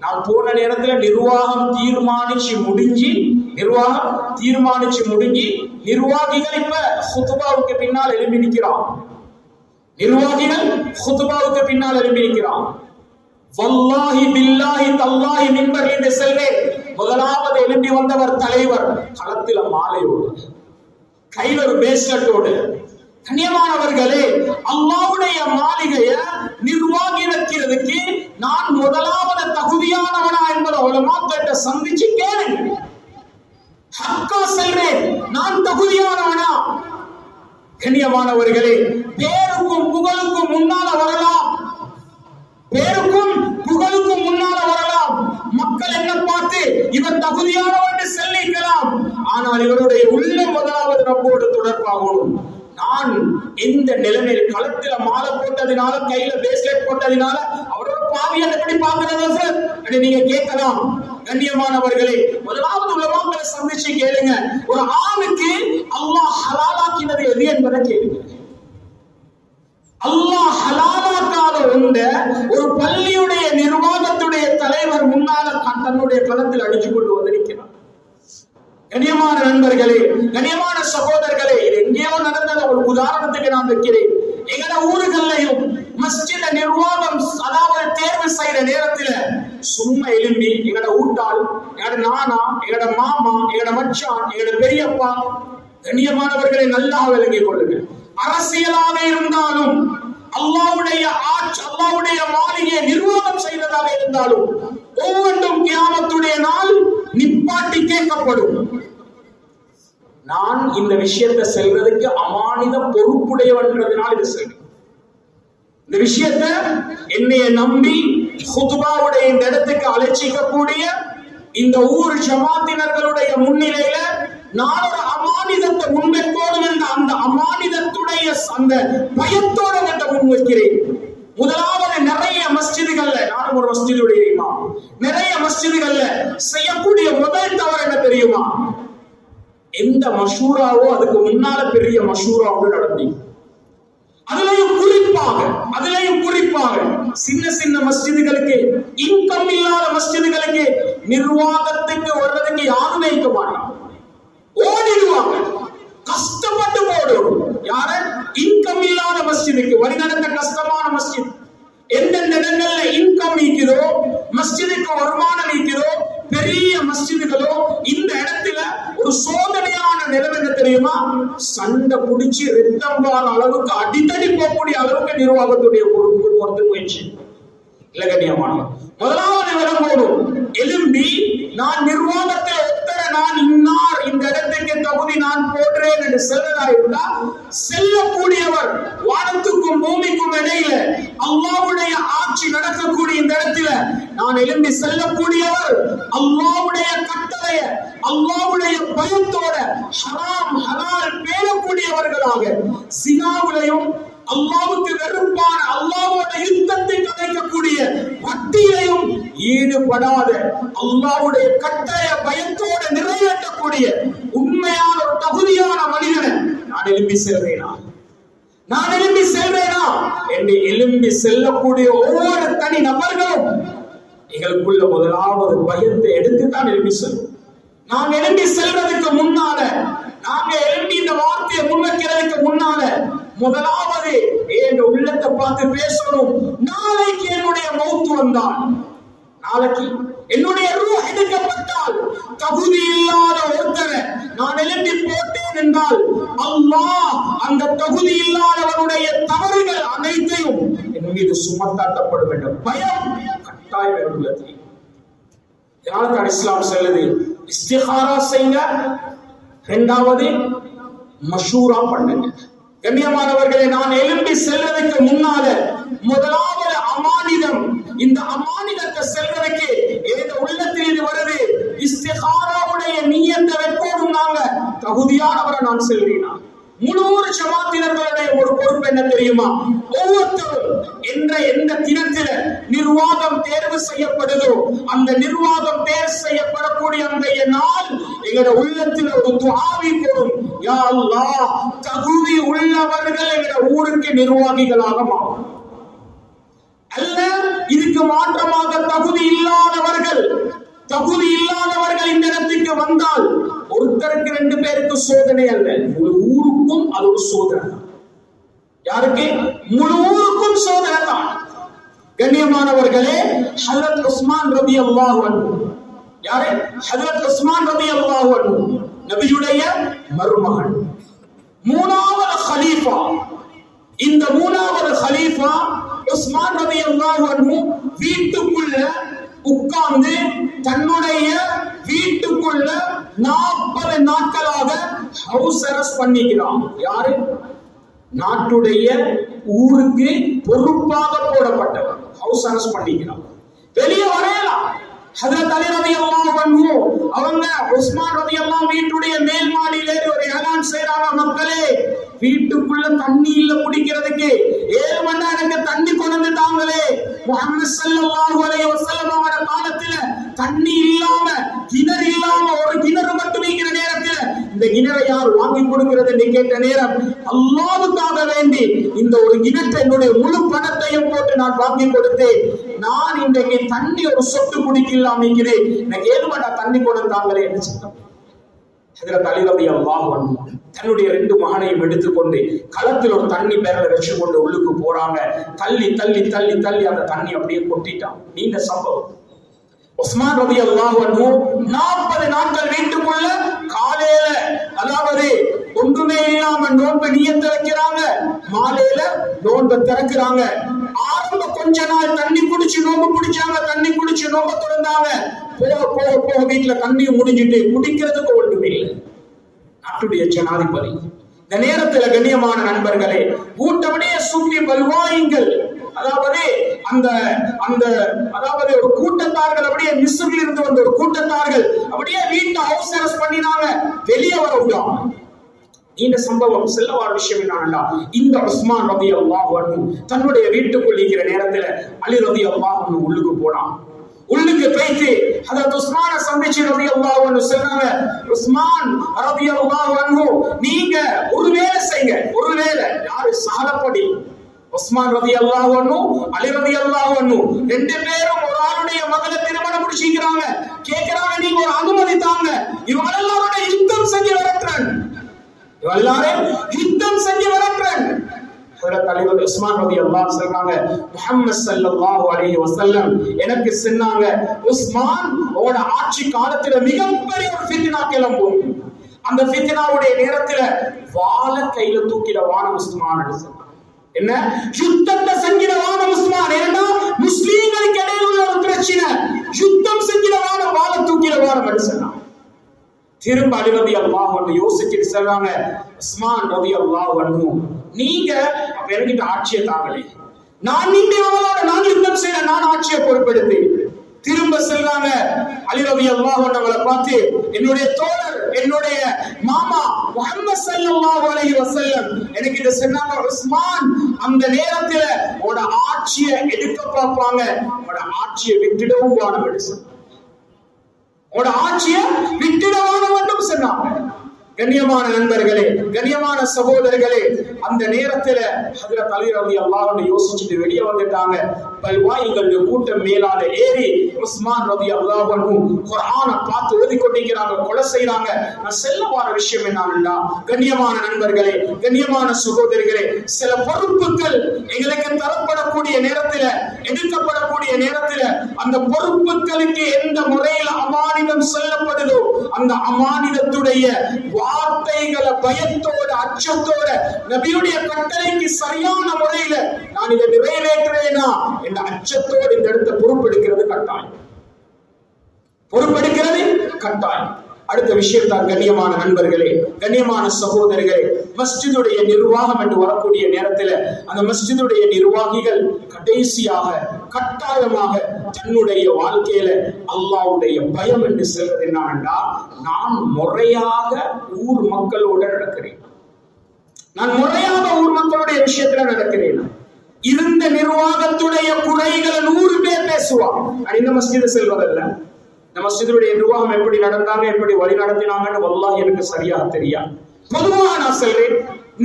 Speaker 1: நான் போன நேரத்துல நிர்வாகம் தீர்மானிச்சு முடிஞ்சு நிர்வாகிகள் இப்ப ஹுத்பாவுக்கு பின்னால் எழும்பி நிற்கிறான். வல்லாஹி பில்லாஹி தல்லாஹி மின்பர் என்று செல்வேன். முதலாவது எழும்பி வந்தவர் தலைவர், களத்தில மாலையோடு, கையில் ஒரு பேஸ்கட்டோடு,
Speaker 2: கண்ணியமானவர்களே, அல்லாஹ்வுடைய மாளிகைய நிர்வாகிக்கிறதுக்கு நான் முதலாவது தகுதியானவனா என்பதை உலமாக்கிட்ட சந்திச்சு கேளுங்க. ஹக்கா சொல்றேன், நான் தகுதியானவனா? கண்ணியமானவர்களே, பேருக்கும் புகழுக்கும் முன்னால வரலாம், பேருக்கும் புகழுக்கும் முன்னால வரலாம். மக்கள் என்ன பார்த்து இவர் தகுதியானவன் சொல்லிக்கலாம். ஆனால் இவருடைய உள்ளம் முதலாவது நம்மோடு தொடர்பாகணும். நான் எந்த நிலைமையில் களத்துல மாலை போட்டதினால, கையில பிரேஸ்லெட் போட்டதினால அவரோட பாவியை எப்படி பார்க்கிறதா சார் அப்படி நீங்க கேட்கலாம். கண்ணியமானவர்களே, முதலாவது உலமாக்களை சந்திச்சு கேளுங்க. ஒரு ஆணுக்கு அல்லாஹ் ஹலாலாக்கினது எது என்பதை கேளுங்க. அல்லாஹ் ஹலாலாக்காத ஒன்ற ஒரு பள்ளியுடைய நிர்வாகத்துடைய தலைவர் முன்னால தன்னுடைய களத்தில் அடிச்சு கொண்டு வந்திருக்கிறார். கண்ணியமான நண்பர்களே, கண்ணியமான சகோதரர்களே, இது எங்கேயோ நடந்தது. ஒரு உதாரணத்துக்கு நான் வைக்கிறேன். எங்கட ஊர்களையும் மஸ்ஜித் நிர்வாகம் அதாவது தேர்வு செய்யற நேரத்துல சும்மா எழும்பி எங்கட ஊட்டால், எங்கட நானா, எங்கட மாமா, எங்கட மச்சான், எங்கட பெரியப்பா, கண்ணியமானவர்களை நல்லா விளங்கிக் கொள்ளுங்க. அரசியலாக இருந்தாலும், அல்லாஹ்வுடைய ஆட்சி, அல்லாஹ்வுடைய மாளிகையை நிர்வாகம் செய்வதாக இருந்தாலும் ஒவ்வொன்றும் கியாமத்துடைய நாள் நிப்பாட்டி கேட்கப்படும். நான் இந்த விஷயத்தை செல்றதுக்கு அமானித பொறுப்புடையவன்றதுனால இது செய்வேன். இந்த விஷயத்தை என்னைய நம்பி ஹுத்பாவுடைய இந்த இடத்துக்கு அழைச்சிக்கக்கூடிய இந்த ஊர் ஜமாத்தினர்களுடைய முன்னிலையில நான் ஒரு அமானிதத்தை முன்வைக்கணும் என்ற அந்த அமானிதத்துடைய அந்த பயத்தோடு முன்வைக்கிறேன். முதலாவது, நிறைய மஸ்ஜிதுகள்ல, நானும் ஒரு மஸ்ஜிதுடைய இமாம், நிறைய மஸ்ஜிதுகள்ல செய்யக்கூடிய முதல் தவறு என்ன தெரியுமா? எந்த மஷூராவோ அதுக்கு முன்னால பெரிய மஷூராவோடு நடத்தி, அதுலயும் குறிப்பாக சின்ன சின்ன மஸ்ஜிதுகளுக்கு, இன்கம் இல்லாத மஸ்ஜிதுகளுக்கு நிர்வாகத்துக்கு வர்றதுக்கு யாரும் வைக்க மாட்டாங்க, ஓடிடுவாங்க, கஷ்டப்பட்டு போடும். யார? இன்கம் இல்லாத மஸ்ஜிதுக்கு, வழிநடத்த கஷ்டமான மஸ்ஜித், எந்தெந்த இடங்கள்ல இன்கம் நீக்குதோ, மஸ்ஜிதுக்கு வருமானம் நீக்குதோ, பெரிய மஸ்ஜிதுகளோ, இந்த இடத்துல ஒரு சோதனையான நிலைமை என்ன தெரியுமா? சண்டை பிடிச்சி ரத்தம் வர அளவுக்கு, அடித்தடி போகக்கூடிய அளவுக்கு நிர்வாகத்துடைய பொறுப்பு பொறுத்து முயற்சி இல்ல. கண்ணியமான முதலாவது விளங்கணும், எலும்பி நான் நிர்வாகத்தில் ஒத்தர, நான் இன்னார் இந்த இடத்துக்கு தகுதி நான் போடுறேன் என்று செல்வதா இருந்தா, செல்லக்கூடியவர் வானத்துக்கும் பூமிக்கும் இடையில அல்லாஹ்வுடைய ஆட்சி நடக்கக்கூடிய இந்த இடத்துல நான் எழும்பி செல்லக்கூடியவர், அல்லாஹ்வுடைய கட்டளைய, அல்லாஹ்வுடைய பயத்தோட ஹராம் ஹலால் பேணக்கூடியவர்களாக, சினாவிலையும் அல்லாஹ்வுக்கு வெறுப்பான, அல்லாஹ்வோட யுத்தத்தை கலைக்கக்கூடிய வட்டியிலையும் ஈடுபடாத, அல்லாஹ்வுடைய கட்டளைய பயத்தோட நிறைவேற்றக்கூடிய உண்மையான ஒரு தகுதியான மனிதனை நான் எழும்பி செல்வேனா? நான் எழும்பி செல்வேனா? என்னை எழும்பி செல்லக்கூடிய ஒவ்வொரு தனி நபர்களும் எங்களுக்குள்ள முதலாவது பயத்தை எடுத்துத்தான் எழும்பி செல்வோம். நாங்க எழும்பி செல்றதுக்கு முன்னால, நாங்க எழும்பி இந்த வார்த்தையை முன்வைக்கிறதுக்கு முன்னால முதலாவது என் உள்ளத்தை பார்த்து பேசணும். நாளைக்கு என்னுடைய மௌத்து வந்தால், நாளைக்கு என்னுடைய ரூஹ் எடுக்கப்பட்டால், தகுதி இல்லாத ஒருத்தரை நான் எழுப்பி போட்டேன் என்றால், அல்லாஹ் அந்த தகுதி இல்லாதவனுடைய தவறுகள் அனைத்தையும் என் மீது சுமத்தாட்டப்படும் என்ற பயம் கட்டாயம் உள்ளது. இதனால தான் இஸ்லாம் சொல்லுது, இஸ்திகாரா செய்யுங்க, இரண்டாவது மஷூரா பண்ணுங்க. கண்ணியமானவர்களே, நான் எழும்பி செல்றதுக்கு முன்னால முதலாவது அமானிதம், இந்த அமானிதத்தை செல்றதுக்கு ஏதோ உள்ளத்தில் இது வருது, இஸ்திகாராவுடைய நியத்தை வைக்கணும். நாங்க தகுதியானவரை நான் செல்வேனா? முழு ஜமாத்தினர்களுடைய ஒரு பொறுப்பு என்ன தெரியுமா? ஒவ்வொருத்தரும் எந்த தினத்தில நிர்வாகம் தேர்வு செய்யப்படுதோ, அந்த நிர்வாகம் தேர்வு செய்யப்படக்கூடிய அந்த நாள் எங்களோட உள்ளத்தில் ஒரு துஆவி போடும், யா அல்லாஹ் தகுதி உள்ளவர்கள் எங்களோட ஊருக்கு நிர்வாகிகளாக மாறும். அல்ல இதுக்கு மாற்றமாக தகுதி இல்லாதவர்கள் இந்த இடத்துக்கு வந்தால், ஒருத்தருக்கு 2 பேருக்கு சோதனை அல்ல, முழு ஊருக்கும் அது ஒரு சோதனை. யாருக்கு? முழு ஊருக்கும் சோதனை தான். கண்ணியமானவர்களே, ஹஜ்ரத் உஸ்மான் ரலியல்லாஹு அன்ஹு, யாரு? ஹஜ்ரத் உஸ்மான் ரலியல்லாஹு அன்ஹு நபியுடைய மருமகன், 3வது கலீஃபா. இந்த மூணாவது கலீஃபா உஸ்மான் ரலியல்லாஹு அன்ஹு வீட்டுக்குள்ள உட்கார்ந்து தன்னுடைய வீட்டுக்குள்ள 40 நாட்களாக ஹவுஸ் அரெஸ்ட் பண்ணிக்கிறான். யாரு? நாட்டுடைய ஊருக்கு பொறுப்பாக போடப்பட்டவர் ஹவுஸ் அரெஸ்ட் பண்ணிக்கிறான். வெளியே வரையலாம். ஹஜ்ரத் அலி ரலியல்லாஹு அன்ஹு அவங்க உஸ்மான் ரலியல்லாஹு வீட்டுடைய மேல் மாடியில ஒரு ஏலான் செய்றாங்க, மக்களே வீட்டுக்குள்ள தண்ணி இல்ல குடிக்கிறதுக்கு, 7 மணி நேரம் எனக்கு தண்ணி கொண்டு தாங்களே. முஹம்மது ஸல்லல்லாஹு அலைஹி வஸல்லம் அவரோட காலத்துல தண்ணி இல்லாம, கிணறு இல்லாம, ஒரு கிணறு மட்டும் இருக்கிற நேரத்துல இந்த கிணறை யார் வாங்கி கொடுக்கிறது கேட்ட நேரம், அல்லாஹ்வுக்காக வேண்டி இந்த ஒரு கிணற்றை என்னுடைய முழு பணத்தையும் போட்டு நான் வாங்கி கொடுத்தேன். நான் இன்றைக்கு தண்ணி ஒரு சொட்டு குடிக்கலாம் இருக்கிறேன், எனக்கு 7 மணி நேரம் தண்ணி கொண்டு தாங்களே என்று சொன்னார். ஹஜ்ரத் அலி ரலியல்லாஹு அன்ஹு தன்னுடைய 2 மகனையும் எடுத்துக்கொண்டு களத்தில் ஒரு தண்ணி பேரலை வச்சு கொண்டு உள்ளுக்கு போறாங்க. தள்ளி தள்ளி தள்ளி தள்ளி அந்த தண்ணி அப்படியே கொட்டிட்டான். நீண்ட சம்பவம். உஸ்மான் ரலியல்லாஹு அன்ஹு 40 நாட்கள் வீட்டுக்குள்ள காலையில அதாவது ஒன்றுமே இல்லாம நோன்பு நியத்து வைக்கிறாங்க, மாலையில நோன்பை திறக்கிறாங்க. ஆரம்ப கொஞ்ச நாள் தண்ணி குடிச்சு நோன்பு பிடிச்சாங்க, தண்ணி குடிச்சு நோன்பை திறந்தாங்க. போக போக போக வீட்டுல தண்ணி முடிஞ்சிட்டு குடிக்கிறதுக்கு ஒன்றுமே இல்லை. நாட்டுடைய ஜனாதிபதி இந்த நேரத்துல கண்ணியமான நண்பர்களே கூட்டப்படியே சுற்றி பல்வாயுங்கள், அதாவது அந்த அந்த அதாவது ஒரு கூட்டத்தார்கள் அப்படியே மிஸ்ரில் இருந்து வந்த ஒரு கூட்டத்தார்கள் அப்படியே வீட்டை ஹவுஸ் அரெஸ்ட் பண்ணினாங்க, வெளியே வர விட்டாங்க. இந்த சம்பவம் செல்லவார விஷயம் என்னன்னா, இந்த உஸ்மான் ரலியல்லாஹு அன்ஹு தன்னுடைய வீட்டுக்குள் இருக்கிற நேரத்துல அலி ரலியல்லாஹு அன்ஹு உள்ளுக்கு போனான். உள்ளுக்கு போயிட்டு ஹஜ்ரத் உஸ்மானை சந்திச்சு ரலியல்லாஹு அன்ஹு சொன்னாங்க, உஸ்மான் ரலியல்லாஹு அன்ஹு நீங்க ஒரு வேலை செய்யுங்க, ஒரு வேலை. யாரு? சாலப்படி உஸ்மான் ரலியல்லாஹு அன்ஹு அலி ரலியல்லாஹு அன்ஹு 2 பேரும் ஒரு ஆளுடைய மகளை திருமணம் முடிச்சிக்கிறாங்க. கேக்குறாங்க, நீங்க ஒரு அனுமதி தாங்க, இவங்க எல்லாரோட யுத்தம் செஞ்சு வரட்டுறேன், எல்லாரும் யுத்தம் செஞ்சு வரட்டுறேன். ஹஜ்ரத் அலி உஸ்மான் ரலியல்லாஹு அன்ஹு சொல்றாங்க, முஹம்மது ஸல்லல்லாஹு அலைஹி வஸல்லம் எனக்கு சொன்னாங்க, உஸ்மான் உங்களோட ஆட்சி காலத்துல மிகப்பெரிய ஒரு ஃபித்னா கிளம்பும், அந்த ஃபித்னாவுடைய நேரத்துல வாள கையில தூக்கிடவான உஸ்மான் சொன்னாங்க. என்ன? யுத்தத்தை செஞ்சிடவான உஸ்மான். ஏன்னா முஸ்லிம்களுக்கு இடையில உள்ள ஒரு பிரச்சனை, யுத்தம் செஞ்சிடவான வாள தூக்கிடவான சொன்னாங்க. திரும்ப அலி ரலியல்லாஹு அன்ஹு யோசிச்சுட்டு சொல்றாங்க, உஸ்மான் ரலியல்லாஹு அன்ஹு நீங்க அப்ப என்கிட்ட ஆட்சியை தாங்களே, நான் இந்தியாவோட நான் யுத்தம் செய்ய, நான் ஆட்சியை பொறுப்பெடுத்து. திரும்ப சொல்றாங்க அலி ரலியல்லாஹு அன்ஹு அவங்களை பார்த்து, என்னுடைய தோழர், என்னுடைய மாமா முஹம்மது ஸல்லல்லாஹு அலைஹி வஸல்லம் எனக்கு இத சொன்னாங்க, உஸ்மான் அந்த நேரத்துல உட ஆட்சியை எடுக்க பார்ப்பாங்க, உட ஆட்சியை விட்டுடவும் வானவெடு சொன்னாங்க, உட ஆட்சியை விட்டுடவான மட்டும் சொன்னாங்க. கண்ணியமான நண்பர்களே, கண்ணியமான சகோதரர்களே, அந்த நேரத்துல ஹஜ்ரத் அலி ரலியல்லாஹு அன்ஹு யோசிச்சுட்டு வெளியே வந்துட்டாங்க. பல்வாய்களுடைய கூட்டம் மேலால ஏறி உஸ்மான் ரலியல்லாஹு அன்ஹு குர்ஆனை பார்த்து ஓதி கொண்டிருக்கிறாங்க, கொலை செய்றாங்க. நான் செல்ல வர விஷயம் என்னன்னா, கண்ணியமான நண்பர்களே, கண்ணியமான சகோதரர்களே, சில பொறுப்புகள் எங்களுக்கு தரப்படக்கூடிய நேரத்துல, எடுக்கப்படக்கூடிய நேரத்துல அந்த பொறுப்புகளுக்கு எந்த முறையில் அமானிதம் சொல்லப்படுதோ அந்த அமானிதத்துடைய வார்த்தைகளை பயத்தோட அச்சத்தோட நபியுடைய கட்டளைக்கு சரியான முறையில நான் இதை நிறைவேற்றுவேனா என்ற அச்சத்தோடு இந்த இடத்தை பொறுப்பெடுக்கிறது கட்டாயம், பொறுப்பெடுக்கிறது கட்டாயம். அடுத்த விஷயம் தான் கண்ணியமான நண்பர்களே, கண்ணியமான சகோதரர்களே, மஸ்ஜிதுடைய நிர்வாகம் என்று வரக்கூடிய நேரத்தில் அந்த மஸ்ஜிதுடைய நிர்வாகிகள் கடைசியாக கட்டாயமாக தன்னுடைய வாழ்க்கையில அல்லாஹ்வுடைய பயம் என்று சொல்வது என்னவென்றா, நான் முறையாக ஊர் மக்களோட நடக்கிறேன், நான் முறையாக ஊர் மக்களுடைய விஷயத்துல நடக்கிறேன். இருந்த நிர்வாகத்துடைய குறைகளை 100 பேர் பேசுவான். நான் இந்த மஸ்ஜிது செல்வதல்ல, இந்த மஸ்ஜிதுடைய நிர்வாகம் எப்படி நடந்தாங்க, எப்படி வழி நடத்தினாங்கன்னு வல்லாஹ் எனக்கு சரியாக தெரியாது. பொதுவாக நான் சொல்றேன்,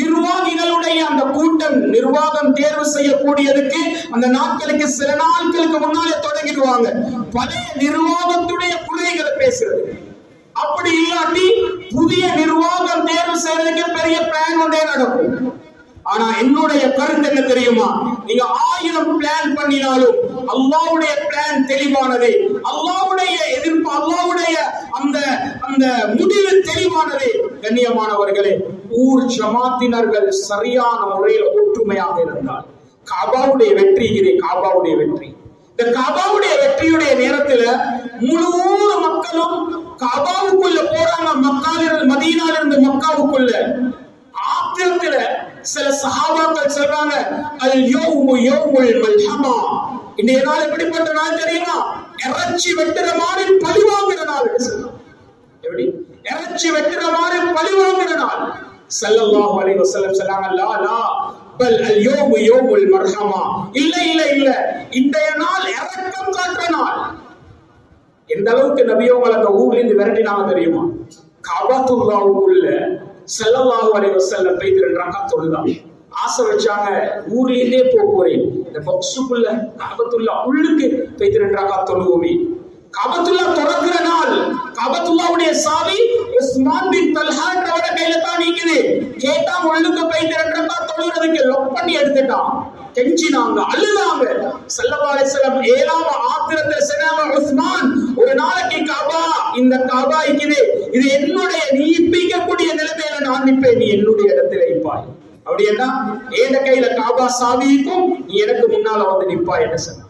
Speaker 2: நிர்வாகிகளுடைய அந்த கூட்டம் நிர்வாகம் தேர்வு செய்யக்கூடியதுக்கு அந்த நாட்களுக்கு சில நாட்களுக்கு முன்னாலே தொடங்கிடுவாங்க பழைய நிர்வாகத்துடைய குறைகளை பேசுறது. அப்படி இல்லாட்டி புதிய நிர்வாகம் தேர்வு செய்யறதுக்கு பெரிய பிளான் ஒன்றே நடக்கும். ஆனா என்னுடைய கருத்து என்ன தெரியுமா, நீங்க 1000 பிளான் பண்ணினாலும் அல்லாஹ்வுடைய பிளான் தெளிவானது. அல்லாஹ்வுடைய எதிர்ப்பு, அல்லாஹ்வுடைய அந்த அந்த முடிவு தெளிவானது. கண்ணியமானவர்களே, ஊர் ஜமாத்தினர்கள் சரியான முறையில் ஒற்றுமையாக இருந்தால் காபாவுடைய வெற்றி, இது காபாவுடைய வெற்றி. இந்த காபாவுடைய வெற்றியுடைய நேரத்துல முழு மக்களும் காபாவுக்குள்ள போறாங்க. மதீனால இருந்து மக்காவுக்குள்ள ஆத்திரத்துல சில சஹாபாக்கள் சொல்றாங்க, அல் யௌமு யௌமுல் மல்ஹமா, இன்றைய நாள் எப்படிப்பட்ட நாள் தெரியுமா? இறைச்சி வெட்டுற மாதிரி பழி வாங்குற நாள். எப்படி இறைச்சி வெட்டுற மாதிரி பழி வாங்குற நாள். ஸல்லல்லாஹு அலைஹி வஸல்லம் சொன்னாங்க, லா லா பல் அல் யௌமு யௌமுல் மர்ஹமா, இல்ல இல்ல இல்ல, இன்றைய நாள் இரக்கம் காட்டுற நாள். எந்த அளவுக்கு நபியவங்க அந்த ஊர்ல இருந்து விரட்டினாங்க தெரியுமா? காபாத்துல்லாவுக்குள்ள ஸல்லல்லாஹு அலைஹி வஸல்லம் போய் 2 ரக்காத் தொழுதாங்க. ஆசை வச்சாங்க, ஊர்ல இருந்தே போறேன், இந்த பாக்ஸுக்குள்ள காபத்துல்லா உள்ளுக்கு போய் 2 ரக்காத் தொழுவோமே. காபத்துல்லா திறக்கிற நாள், காபத்துல்லாவுடைய சாவி உஸ்மான் பின் தல்ஹாவோட கையில தான் இருக்குது. கேட்டா உள்ளுக்கு போய் 2 ரக்காத் தொழுறதுக்கு லொக் பண்ணி எடுத்துட்டான். கெஞ்சினாங்க, அழுதாங்க. ஸல்லல்லாஹு அலைஹி வஸல்லம் ஏழாம ஆத்திரத்துல சொன்னாங்க, உஸ்மான், ஒரு நாளைக்கு காபா, இந்த காபா இருக்குது, இது என்னுடைய, நீ இப்பிக்கக்கூடிய நிலைமையில நான் நிற்பேன், நீ என்னுடைய இடத்துல இருப்பாய். அப்படி என்ன, ஏந்த கையில காபா சாவிக்கும், நீ எனக்கு முன்னால வந்து நிப்பாய் என்ன சொன்ன.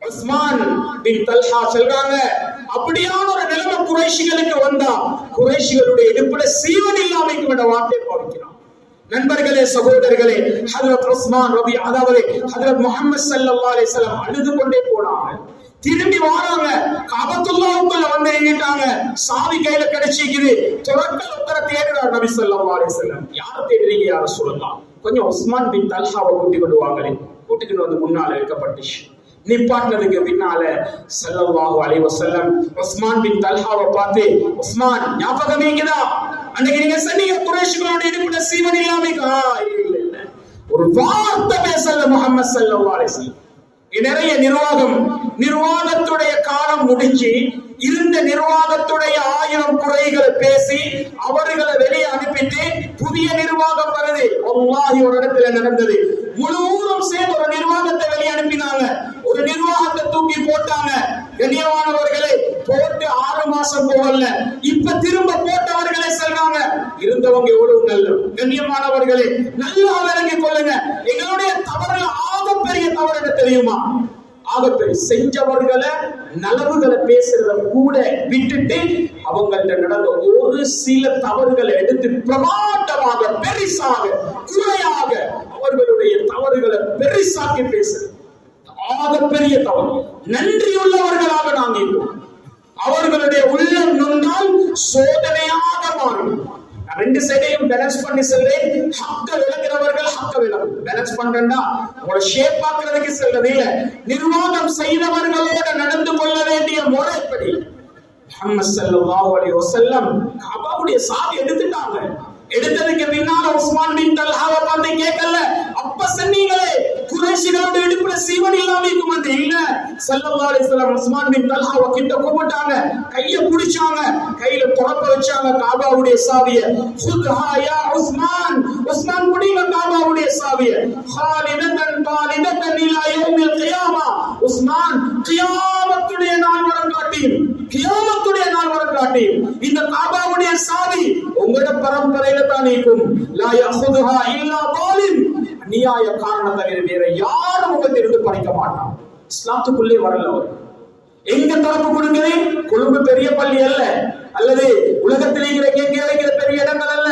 Speaker 2: உஸ்மான் பின் தல்ஹா சொல்றாங்க, அப்படியான ஒரு நிலைமை குறைஷிகளுக்கு வந்தா குறைஷிகளுடைய இடுப்புல சீவன் இல்லாமைக்கு விட வார்த்தை பாவிக்கிறான். நண்பர்களே, சகோதரர்களே, ஹஜ்ரத் உஸ்மான் ரபி, அதாவது ஹஜ்ரத் முஹம்மது ஸல்லல்லாஹு அலைஹி வஸல்லம் அழுது கொண்டே போனாங்க. திரும்பி வராங்க, காபத்துல்லாவுக்குள்ள வந்து நின்னுட்டாங்க. சாவி கையில கிடைச்சிக்குது. துறக்கல் உத்தர தேடுறார் நபி ஸல்லல்லாஹு அலைஹி வஸல்லம். யாரை தேடுறீங்க, யார சொல்லலாம், கொஞ்சம் உஸ்மான் பின் தல்ஹாவை கூட்டி கொண்டு வாங்களே. கூட்டிட்டு வந்து முன்னால வைக்கப்பட்டுச்சு. நிப்பாட்டினதுக்கு பின்னால ஸல்லல்லாஹு அலைஹி வஸல்லம் உஸ்மான் பின் தல்ஹாவை பார்த்து, உஸ்மான், ஞாபகம் இருக்குதா அன்னைக்கு நீங்க சொன்னீங்க குறைஷிகளோட இடுப்புல சீவன் இல்லாம? இல்ல இல்ல, ஒரு வார்த்தை பேசல முஹம்மது ஸல்லல்லாஹு அலைஹி வஸல்லம். நிறைய நிர்வாகத்துடைய காலம் முடிஞ்சு இருந்த நிர்வாகத்துடைய 1000 குறைகளை பேசி அவர்களை வெளியே அனுப்பிட்டு புதிய நிர்வாகம் வருது. வல்லாஹி ஒரு இடத்துல நடந்தது. முழு ஊரும் சேர்ந்து ஒரு நிர்வாகத்தை வெளியே அனுப்பினாங்க. ஒரு நிர்வாகத்தை தூக்கி போட்டாங்க. கண்ணியமானவர்களே, போட்டு 6 மாசம் போகல, இப்ப திரும்ப போட்டவர்களே சொல்றாங்க, இருந்தவங்க எவ்வளவு நல்ல. கண்ணியமானவர்களே, நல்லா விளங்கிக் கொள்ளுங்க, எங்களுடைய தவறுல ஆகப்பெரிய தவறு என்ன தெரியுமா? ஆகப்பெரிய செஞ்சவர்களை நலவுகளை பேசுறத கூட விட்டுட்டு அவங்கள்ட்ட நடந்த ஒரு சில தவறுகளை எடுத்து பிரமாண்டமாக பெரிசாக குறையாக அவர்களுடைய தவறுகளை பெரிசாக்கி பேசுறது ஆகப்பெரிய தவறு. நன்றியுள்ளவர்களாக நாம் இருப்போம். அவர்களுடைய உள்ளம் நொந்தால் சோதனையாக மாறும். 2 சைடையும் பேலன்ஸ் பண்ணி சொல்றேன். ஹக்க விளங்குறவர்கள் ஹக்க விளங்கும். பேலன்ஸ் பண்றேன்னா உங்களோட ஷேப் பார்க்கறதுக்கு சொல்றது இல்ல, நிர்வாகம் செய்தவர்களோட நடந்து கொள்ள வேண்டிய முறை எப்படி. முஹம்மது ஸல்லல்லாஹு அலைஹி வஸல்லம் காபாவுடைய சாவி எடுத்துட்டாங்க. எடுத்ததுக்கு பின்னால உஸ்மான் பின் தல்ஹாவை பார்த்து கேட்கல, அப்ப சொன்னீங்களே குறைஷிகளோட இடுப்புல சீவன் இல்லாம இருக்கும் அந்த. இல்ல, ஸல்லல்லாஹு அலைஹி வஸல்லம் உஸ்மான் பின் தல்ஹாவை கிட்ட கூப்பிட்டாங்க, கைய பிடிச்சாங்க, கையில துறப்ப வச்சாங்க காபாவுடைய சாவிய. ஹுத்ஹா யா உஸ்மான், உஸ்மான் புடிங்க காபாவுடைய சாவிய. ஹாலிதன் தாலிதன் இலா யௌமில் கியாமா, உஸ்மான் கியாமத்துடைய நாள் வரை காட்டியும், கியாமத்துடைய நாள் வரை காட்டியும் இந்த காபாவுடைய சாவி உங்களோட பரம்பரையில தான் இருக்கும். லா யஹுதுஹா இல்லா தாலிம், நியாய காரணம் தவிர வேற யாரும் உங்களிருந்து பறிக்க மாட்டான். இஸ்லாத்துக்குள்ளே வரல. அவர் எங்க தரப்பு கொடுக்கிறேன், கொழும்பு பெரிய பள்ளி அல்ல, அல்லது உலகத்திலே இருக்கிற பெரிய இடங்கள் அல்ல,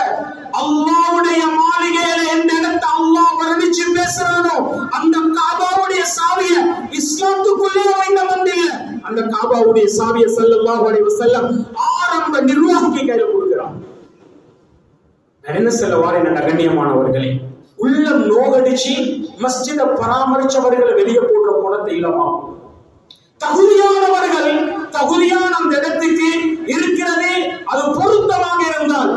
Speaker 2: அல்லாஹ்வுடைய மாளிகையில எந்த இடத்தை அல்லாஹ் வர்ணிச்சு பேசுறானோ அந்த காபாவுடைய சாவிய இஸ்லாத்துக்குள்ளே வைத்த வந்தில்ல, அந்த காபாவுடைய சாவிய ஸல்லல்லாஹு அலைஹி வஸல்லம் ஆரம்ப நிர்வாகிக்கு கையில கொடுக்கிறான். என்ன சொல்ல வாரேன் கண்ணியமானவர்களே, உள்ளம் நோகடிச்சு மஸ்ஜித பராமரிச்சவர்களை வெளியே போடுற குணத்தை இல்லாமல் தகுதியானவர்கள் தகுதியான அந்த இடத்துக்கு இருக்கிறதே அது பொருத்தமாக இருந்தால்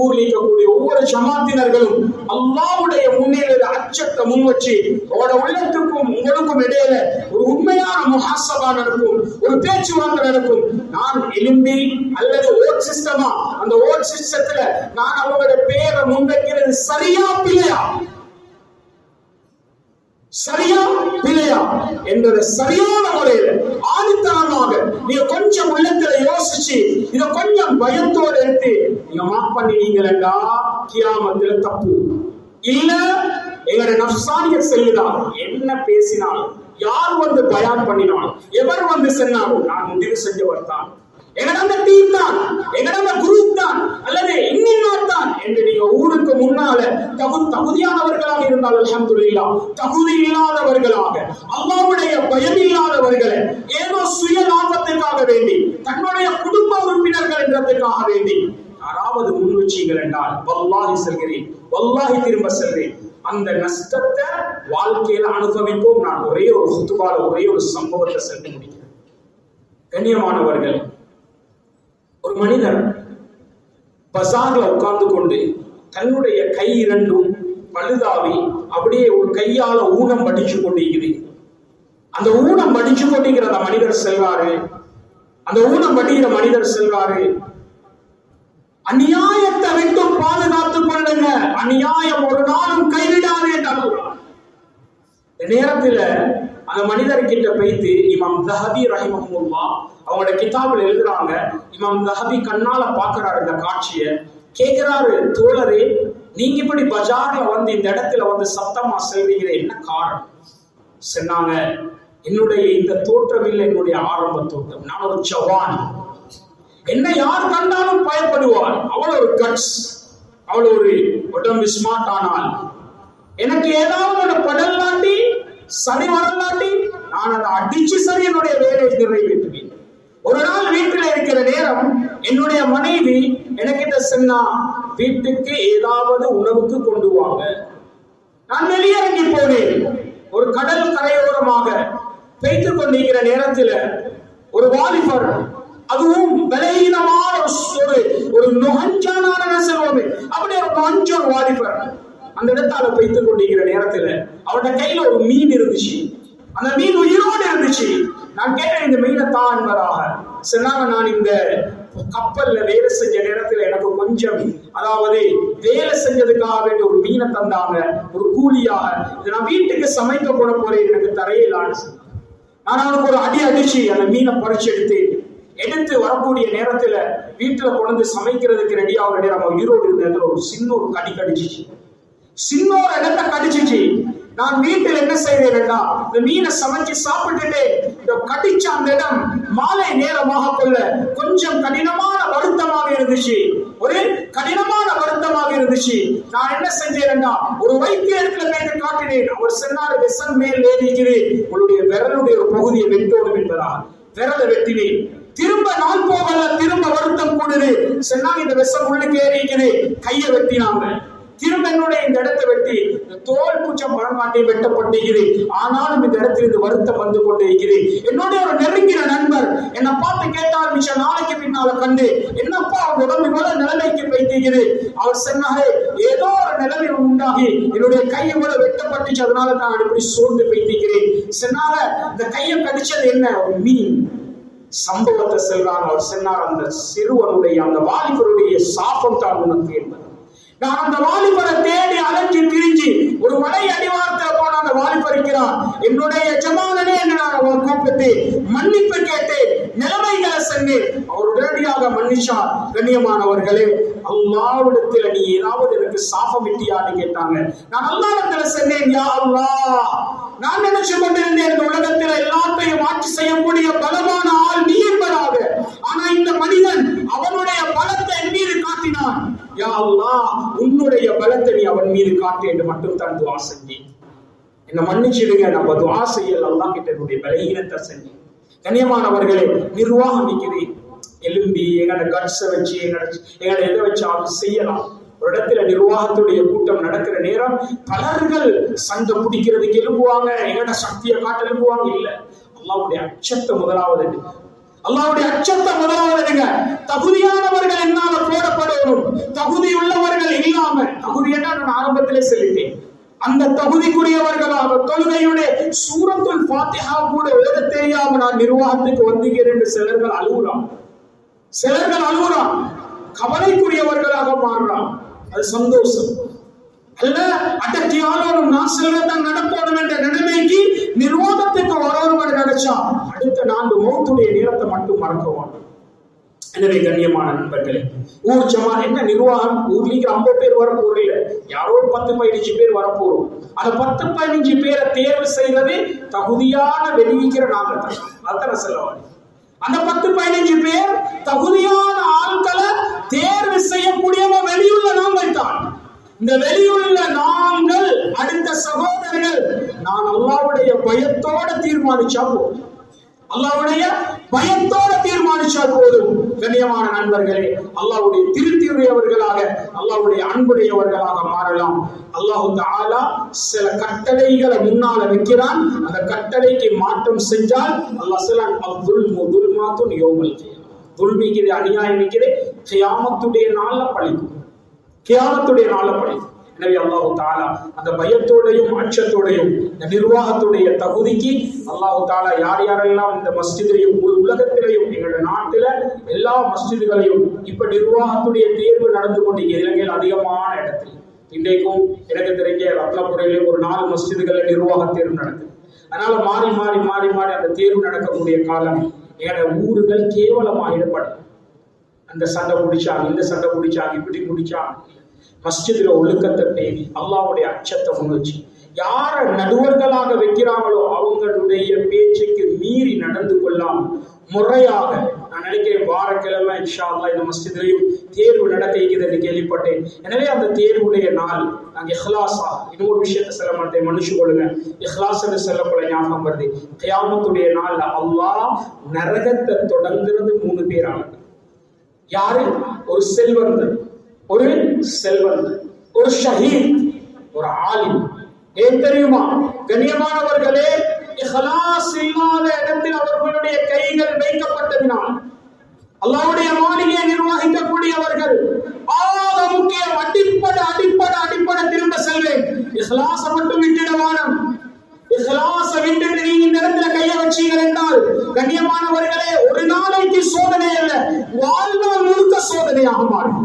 Speaker 2: ஊர்ல இருக்கக்கூடிய ஒவ்வொரு ஜமாத்தினர்களும் அல்லாஹ்வுடைய முன்னிலையில அச்சத்தை முன் வச்சு அவரோட உள்ளத்துக்கும் உங்களுக்கும் இடையில ஒரு உண்மையான முஹாசபா நடக்கும், ஒரு பேச்சுவார்த்தை நடக்கும். நான் எலும்பி அல்லது ஓட் சிஸ்டமா, அந்த ஓட் சிஸ்டத்துல நான் அவங்களோட பேரை முன்வைக்கிறது சரியா பிள்ளையா, சரியா பிள்ளையா என்பதை சரியான முறையில ஆணித்தனமாக நீங்க கொஞ்சம் உள்ளத்துல யோசிச்சு யோசிச்சு இத கொஞ்சம் பயத்தோடு எடுத்து நீங்க மாஃப் பண்ணினீங்களா கியாமத்துல தப்பு இல்ல. எங்களுடைய நஃப்சானிய செல்லுதா, என்ன பேசினாலும் யார் வந்து பயான் பண்ணினாலும் எவர் வந்து சொன்னாலும் நான் முடிவு செஞ்சவர் தான், எங்கட டீம் தான், எங்கட குரூப் தான், அல்லது இன்னொரு தான் என்று நீங்க ஊருக்கு முன்னால தகுதியானவர்களாக இருந்தால் அல்ஹம்துலில்லாஹ், தகுதி இல்லாதவர்களாக அல்லாஹ்வுடைய பயம் இல்லாதவர்களை ஏதோ சுய லாபத்துக்காக வேண்டி தன்னுடைய குடும்ப உறுப்பினர்கள் என்றதுக்காக வேண்டி யாராவது முன் வச்சீங்கள் என்றால் வல்லாஹி சொல்கிறேன், வல்லாஹி திரும்ப சொல்கிறேன், அந்த நஷ்டத்தை வாழ்க்கையில அனுபவிப்போம். நான் ஒரே ஒரு ஹுத்பால ஒரே ஒரு சம்பவத்தை சொல்லி முடிக்கிறேன். கண்ணியமானவர்கள், ஒரு மனிதர் பஜார்ல உட்கார்ந்து கொண்டு தன்னுடைய கை இரண்டும் பழுதாவி அப்படியே ஒரு கையால ஊனம் படிச்சு கொண்டிருக்குது. அந்த ஊனம் படிச்சு கொண்டிருக்கிற அந்த மனிதர் செல்வாரு, அந்த ஊனம் படிக்கிற மனிதர் செல்வாரு, அநியாயத்தை விட்டு பாதுகாத்துக் கொள்ளுங்க, அநியாயம் ஒரு நாளும் கைவிடாது என்று நேரத்துல அந்த மனிதர்கிட்ட போயிட்டு இமாம் தஹபி ரஹிமஹுல்லாஹ் அவங்களோட கிதாபில் எழுதுறாங்க. இமாம் தஹபி கண்ணால பாக்குறாரு இந்த காட்சியை, கேட்கிறாரு, தோழரே நீங்க இப்படி பஜார்ல வந்து இந்த இடத்துல வந்து சத்தமா செல்வீங்க, என்ன காரணம்? சொன்னாங்க, என்னுடைய இந்த தோற்றம் இல்லை, என்னுடைய ஆரம்ப தோற்றம், நான் ஒரு ஜவான், என்ன யார் கண்டாலும் பயப்படுவார், அவ்வளவு ஒரு கட்ஸ், அவ்வளவு ஒரு உடம்பு ஸ்மார்ட். ஆனால் எனக்கு ஏதாவது ஒரு படலாட்டி சரி வரலாட்டி நான் அதை அடிச்சு சரி என்னுடைய வேலையை நிறைவேற்றுவேன். ஒரு நாள் வீட்டில் இருக்கிற நேரம் என்னுடைய மனைவி எனக்கிட்ட சொன்னா, வீட்டுக்கு ஏதாவது உணவுக்கு கொண்டு வாங்க. நான் வெளியிறங்கி போனேன். ஒரு கடல் கரையோரமாக பெய்து கொண்டிருக்கிற நேரத்தில் ஒரு வாலிபர், அதுவும் பலகீனமான ஒரு நுகஞ்சான செல்வமே, அப்படியே ஒரு நொஞ்சொரு வாலிபர் அந்த இடத்தால பெய்து கொண்டிருக்கிற நேரத்துல அவருடைய கையில ஒரு மீன் இருந்துச்சு. அந்த மீன் உயிரோடு இருந்துச்சு. நான் கேட்டேன், இந்த மீனை தான் என்பதாக. சொன்னாங்க, நான் இந்த கப்பல்ல வேலை செஞ்ச நேரத்துல எனக்கு கொஞ்சம், அதாவது வேலை செஞ்சதுக்காக வேண்டிய ஒரு மீனை தந்தாங்க, ஒரு கூலியாக. இதை நான் வீட்டுக்கு சமைக்க போட போறேன், எனக்கு தரையிலான்னு சொன்னாங்க. நான் அவனுக்கு ஒரு அடி அடிச்சு அந்த மீனை பறிச்சு எடுத்து வரக்கூடிய நேரத்துல வீட்டுல கொண்டு சமைக்கிறதுக்கு ரெடி ஆகிற நேரம் உயிரோடு இருந்த ஒரு சின்ன ஒரு கடி கடிச்சிச்சு, சின்ன ஒரு இடத்தை கடிச்சிச்சு. நான் வீட்டில் என்ன செய்தேன்னா, இந்த மீனை சமைச்சு சாப்பிட்டுட்டு இந்த கடிச்ச அந்த இடம் மாலை நேரமாக கொள்ள கொஞ்சம் கடினமான வருத்தமாக இருந்துச்சு, ஒரு கடினமான வருத்தமாக இருந்துச்சு. நான் என்ன செஞ்சேன்னா, ஒரு வைத்தியத்துல போயிட்டு காட்டினேன். அவர் சொன்னார், விஷம் மேல் ஏறிக்குது, உங்களுடைய விரலுடைய ஒரு பகுதியை வெட்டோடும் என்பதா. விரலை வெட்டினேன். திரும்ப நாள் போகல, திரும்ப வருத்தம் கூடுது. சொன்னாங்க, இந்த விஷம் உள்ளுக்கு ஏறிக்குது, கையை வெட்டினாங்க. திரும்ப என்னுடைய இந்த இடத்தை வெட்டி தோல் பூச்சம் பழமாட்டி வெட்டப்பட்டிருக்கிறது. ஆனாலும் இந்த இடத்தில் இது வருத்தம் வந்து கொண்டே இருக்கிறது. என்னுடைய ஒரு நெருங்கின நண்பர் என்னை பார்த்து கேட்டார், மிச்ச நாளைக்கு பின்னால கண்டு, என்னப்பா அவங்க உடம்பு இவ்வளவு நிலைமைக்கு வைத்திருக்கிறது? அவர் சொன்னாரே, ஏதோ ஒரு நிலைமை உண்டாகி என்னுடைய கை இவ்வளவு வெட்டப்பட்டுச்சு, அதனால நான் இப்படி சோர்ந்து வைத்திருக்கிறேன். சொன்னால இந்த கையை கடிச்சது என்ன? ஒரு மீன். சம்பவத்தை செல்றாங்க. அவர் சொன்னார், அந்த சிறுவனுடைய அந்த வாலிபருடைய சாபம் தான் உனக்கு என்பது. நான் அந்த வாலிபரை தேடி அலைஞ்சு திரிஞ்சு ஒரு மலை அடிவாரத்தில் போன அந்த வாலிபர் இருக்கிறார். என்னுடைய எஜமானனே என்று நான் அவர் கூப்பிட்டு மன்னிப்பு கேட்டு நிலைமைகளை சொன்னேன். அவர் உடனடியாக மன்னிச்சார். கண்ணியமானவர்களே, அல்லாஹ்விடத்தில் நீ ஏதாவது எனக்கு சாபமிட்டியான்னு கேட்டாங்க. நான் அல்லாஹ்விடத்துல சொன்னேன், யா அல்லாஹ், நான் நினைச்சு கொண்டிருந்தேன் இந்த உலகத்தில் எல்லாத்தையும் ஆட்சி செய்யக்கூடிய பலமான ஆள் நீ என்பதாக. ஆனா இந்த மனிதன் அவனுடைய பலத்தை என் மீது காட்டினான். யா அல்லாஹ், உன்னுடைய பலத்தை நீ அவன் மீது காட்டு என்று மட்டும் தான் துஆ செஞ்சேன். என்ன மன்னிச்சிடுங்க, நம்ம துஆ செய்யல, அல்லாஹ் கிட்ட என்னுடைய பலகீனத்தை செஞ்சேன். கண்ணியமானவர்களே, நிர்வாகம் நிற்கிறது. எலும்பி எங்களோட கட்ஸை வச்சு எங்களை எதை வச்சாலும் செய்யலாம். ஒரு இடத்துல நிர்வாகத்துடைய கூட்டம் நடக்கிற நேரம் பலர்கள் சண்டை பிடிக்கிறதுக்கு எழுப்புவாங்க, எங்களோட சக்தியை காட்ட எழுப்புவாங்க. இல்ல, அல்லாஹ்வுடைய அச்சத்தை முதலாவது, அல்லாஹ்வுடைய அச்சத்தை முதலாவது. தகுதியானவர்கள் என்னால போடப்படணும், தகுதி உள்ளவர்கள் இல்லாம, தகுதி என்ன நான் ஆரம்பத்திலே சொல்லிட்டேன், அந்த தகுதிக்குரியவர்களாக தொழுகையுடைய சூரத்துல் ஃபாத்திஹா கூட ஓத தெரியாம நான் நிர்வாகத்துக்கு வந்தீங்க என்று சிலர்கள் அழுகுறான், சிலர்கள் அழுகுறான், கவலைக்குரியவர்களாக மாறுறான். அது சந்தோஷம் அல்ல. அடக்கியாலும் நான் செல்வத்தான் நடக்கணும் என்ற நிலைமைக்கு நிர்வாகத்துக்கு வரணும் என்று நினைச்சா அடுத்த 4 மௌத்துடைய நேரத்தை மட்டும் மறக்க வேண்டும். எனவே கண்ணியமான நண்பர்களே, ஊர் ஜமா என்ன நிர்வாகம், ஊர்லீங்க 50 பேர் வர போறீங்க, யாரோ 10-15 பேர் வர போறோம். அந்த 10-15 பேரை தேர்வு செய்வது தகுதியான வெளியிக்கிற நாங்க தான். அத்தனை செலவாடி அந்த 10-15 பேர் தகுதியான ஆட்களை தேர்வு செய்யக்கூடியவங்க வெளியுள்ள நாங்கள் தான். இந்த வெளியுள்ள நாங்கள் அடுத்த சகோதரர்கள் நான் அல்லாஹ்வுடைய பயத்தோட தீர்மானிச்சா போதும், அல்லாஹ்வுடைய பயத்தோட தீர்மானிச்சால் போதும். கண்ணியமான நண்பர்களே, அல்லாஹ்வுடைய திருத்தியுடையவர்களாக, அல்லாஹ்வுடைய அன்புடையவர்களாக மாறலாம். அல்லாஹ் தஆலா சில கட்டளைகளை முன்னால வைக்கிறான். அந்த கட்டளைக்கு மாற்றம் செஞ்சால் அல்லாஹ் சொல்றான், அல்-ظுல்மு ظுல்மாத்துன் யௌமல் கியாமah. துல்மிக்குது, அநியாயம் இருக்குது, கியாமத்துடைய நாள்ல பழிக்கும், கியாமத்துடைய நாள்ல பழிக்கும். எனவே அல்லாஹ் தஆலா அந்த பயத்தோடையும் அச்சத்தோடையும் இந்த நிர்வாகத்துடைய தகுதிக்கு அல்லாஹ் தஆலா யார் யாரெல்லாம் இந்த மஸ்ஜிதையும் உலகத்திலையும் எங்களுடைய நாட்டில எல்லா மஸ்ஜிதுகளையும் இப்ப நிர்வாகத்துடைய தேர்வு நடந்து கொண்டு இலங்கையில் அதிகமான இடத்தில் இன்றைக்கும் எனக்கு தெரிஞ்ச ரத்னபுரையிலே ஒரு 4 மஸ்ஜிதுகளில் நிர்வாக தேர்வு நடக்குது. அதனால மாறி மாறி மாறி மாறி அந்த தேர்வு நடக்கக்கூடிய காலம் எங்களுடைய ஊர்கள் கேவலமாகிடப்படும். அந்த சண்டை பிடிச்சாங்க, இந்த சண்டை பிடிச்சாங்க, இப்படி பிடிச்சாங்க. மஸ்ஜிதுல ஒழுக்கத்தை பேணி அல்லாஹ்வுடைய அச்சத்தை முன்வச்சு யார நடுவர்களாக வைக்கிறாங்களோ அவங்களுடைய பேச்சுக்கு மீறி நடந்து கொள்ளாம முறையாக, நான் நினைக்கிறேன் வாரக்கிழமை இன்ஷா அல்லாஹ் இந்த மஸ்ஜிதிலையும் தேர்வு நடக்க இருக்கிறது கேள்விப்பட்டேன். எனவே அந்த தேர்வுடைய நாள் நாங்கள் இஹ்லாஸா, இன்னொரு விஷயத்தை சொல்ல மாட்டேன், மனுஷு கொள்ளுங்க, இஹ்லாஸ் என்று சொல்லப்பட ஞாபகம் வருது. கியாமத்துடைய நாள்ல அல்லாஹ் நரகத்தை தொடங்குறது 3 பேரான. யாரு? ஒரு செல்வந்தர், ஒரு செல்வந்தர், ஒரு ஷஹீத், ஒரு ஆலிம். ஏன் தெரியுமா கண்ணியமானவர்களே, இஹ்லாஸ் இல்லாத இடத்தில் அவர்களுடைய கைகள் வைக்கப்பட்டதினால் அல்லாஹ்வுடைய மாளிகையை நிர்வகிக்கக்கூடியவர்கள் ஆக முக்கியம். அடிப்படை அடிப்படை அடிப்படை திரும்ப செல்வேன், இஹ்லாஸ மட்டும் விட்டுடவானம். இஹ்லாஸ விட்டுட்டு நீங்க இந்த இடத்துல கைய வச்சீங்க என்றால் கண்ணியமானவர்களே, ஒரு நாளைக்கு சோதனை அல்ல, வாழ்நாள் முழுக்க சோதனையாக மாறும்.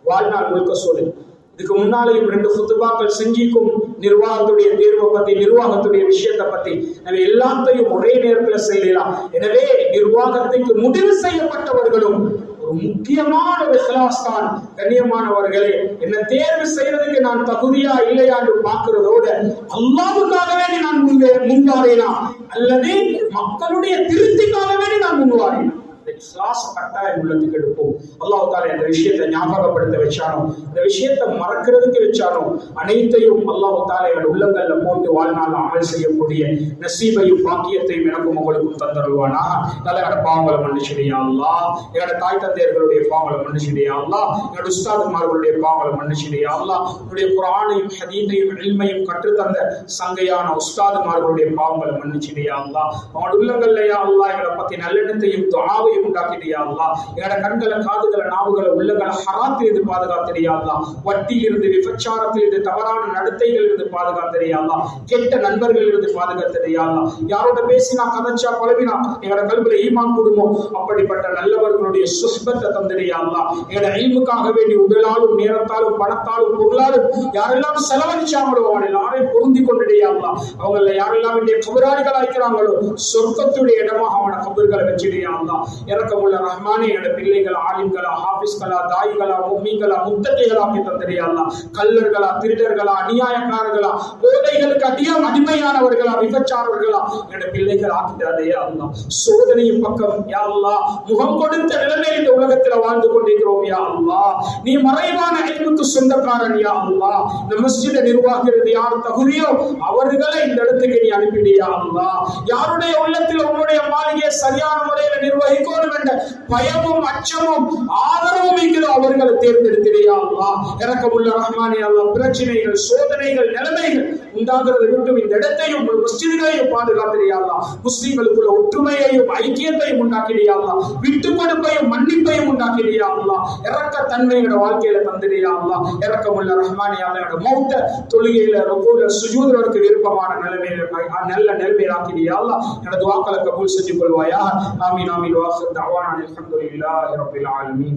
Speaker 2: வாழ்நாள் முழுக்க சோதனை. இதுக்கு முன்னாலேயும் 2 குத்துபாக்கள் செஞ்சிக்கும் நிர்வாகத்துடைய தேர்வை பத்தி, நிர்வாகத்துடைய விஷயத்தை பத்தி நம்ம எல்லாத்தையும் ஒரே நேரத்தில் செய்யலாம். எனவே நிர்வாகத்துக்கு முடிவு செய்யப்பட்டவர்களும் ஒரு முக்கியமான இஹ்லாஸ் தான். கண்ணியமானவர்களே, என்ன தேர்வு செய்யறதுக்கு நான் தகுதியா இல்லையா என்று பார்க்கிறதோடு அல்லாஹ்வுக்காக வேண்டி நான் முன்வாரேனா அல்லது மக்களுடைய திருப்திக்காக வேண்டி நான் முன்வாரேனா, இஹ்லாஸ் கட்டாயம் உள்ளத்துக்கு எடுப்போம். அல்லாஹ் தஆலா இந்த விஷயத்தை ஞாபகப்படுத்த வச்சானோ, இந்த விஷயத்தை மறக்கிறதுக்கு வச்சானோ, அனைத்தையும் அல்லாஹ் தஆலா எங்கள் உள்ளங்கள்ல போட்டு வாழ்நாள் அமல் செய்யக்கூடிய நசீபையும் பாக்கியத்தையும் எனக்கும் உங்களுக்கும் தந்தருவானா. நல்ல பாவங்களை மன்னிச்சிடியா அல்லாஹ், எங்களோட தாய் தந்தையர்களுடைய பாவங்களை மன்னிச்சிடியா அல்லாஹ், எங்களோட உஸ்தாதுமார்களுடைய பாவங்களை மன்னிச்சிடியா அல்லாஹ், உன்னுடைய குர்ஆனையும் ஹதீஸையும் இல்மையும் கற்றுத்தந்த சங்கையான உஸ்தாதுமார்களுடைய பாவங்களை மன்னிச்சிடியா அல்லாஹ். அவங்களோட உள்ளங்கள்ல யா அல்லாஹ் எங்களை பத்தி நல்லெண்ணத்தையும் துஆவையும் உண்டாக்கிடியா அல்லாஹ். எங்களோட கண்களை, காதுகளை, நாவுகளை, உள்ளங்களை ஹராத்திலிருந்து பாதுகாத்திடியா அல்லாஹ். வட்டியிலிருந்து, விபச்சாரத்திலிருந்து, தவறான நடத்தைகளிலிருந்து பாதுகாத்திடியா அல்லாஹ். கெட்ட நண்பர்களிலிருந்து பாதுகாத்திடியா அல்லாஹ். யாரோட பேசினா, கதைச்சா, பழவினா எங்களோட கல்வில ஈமான் கூடுமோ அப்படிப்பட்ட நல்லவர்களுடைய சுஸ்பத்தை தந்திடியா அல்லாஹ். எங்களோட இல்முக்காக வேண்டி உடலாலும் நேரத்தாலும் பணத்தாலும் பொருளாலும் யாரெல்லாம் செலவழிச்சாங்களோ அவனை எல்லாரையும் பொருந்தி கொண்டிடியா அல்லாஹ். அவங்கள யாரெல்லாம் வேண்டிய கபராளிகளா இருக்கிறாங்களோ சொர்க்கத்துடைய இடமாக அவன கபர்களை வச்சிடியா அல்லாஹ். இறக்கமுள்ள ரஹ்மானே, என்னோட பிள்ளைகளா, ஆலிம்களா, ஹாஃபிஸ்களா, தாயிகளா, முஃமின்களா, முத்தகைகளாக்கி தந்திரியா அல்லாஹ். கல்லர்களா, திருடர்களா, அநியாயக்காரர்களா, போதைகளுக்கு அடிமையானவர்களா, விபச்சாரர்களா என்னோட பிள்ளைகள் ஆக்கிட்டாதே அல்லாஹ். சோதனையின் பக்கம் யா அல்லாஹ் முகம் கொடுத்த நிலைமையில் இந்த உலகத்தில் வாழ்ந்து கொண்டிருக்கிறோம் யா அல்லாஹ். நீ மறைவான இல்முக்கு சொந்தக்காரன் யா அல்லாஹ். இந்த மஸ்ஜிதை நிர்வாகிக்கிறது யார் தகுதியோ அவர்களை இந்த இடத்துக்கு நீ அனுப்பிடியா அல்லாஹ். யாருடைய உள்ளத்தில் உன்னுடைய மாளிகையை சரியான முறையில் நிர்வகிக்கணும் என்ற பயமும் அச்சமும் ஆதரவும் இருக்கிறோ அவர்களை தேர்ந்தெடுத்திடியா அல்லாஹ். இரக்கமுள்ள ரஹ்மானே அல்லாஹ், பிரச்சனைகள், சோதனைகள், நிலைமைகள் உண்டாகிறதை விட்டும் இந்த இடத்தையும் மஸ்ஜிதுகளையும் பாதுகாத்திடியா அல்லாஹ். முஸ்லிம்களுக்குள்ள ஒற்றுமையையும் ஐக்கியத்தையும் உண்டாக்கிடியா அல்லாஹ். விட்டு கொடுப்பையும் மன்னிப்பையும் உண்டாக்கிடியா அல்லாஹ். இரக்க தன்மையோட வாழ்க்கையில தந்திடியா அல்லாஹ். இரக்கமுள்ள ரஹ்மானே அல்லாஹ், மௌத்த தொழுகையில, ருகூல, சுஜூதுக்கு விருப்பமான நிலைமையில நல்ல நிலைமையில் ஆக்கிடியா அல்லாஹ். எனது துஆக்களை கபூல் செஞ்சு கொள்வாயா. ஆமீன் ஆமீன். வாஹிர் தஅவானா அல்ஹம்துலில்லாஹி ரப்பில் ஆலமீன்.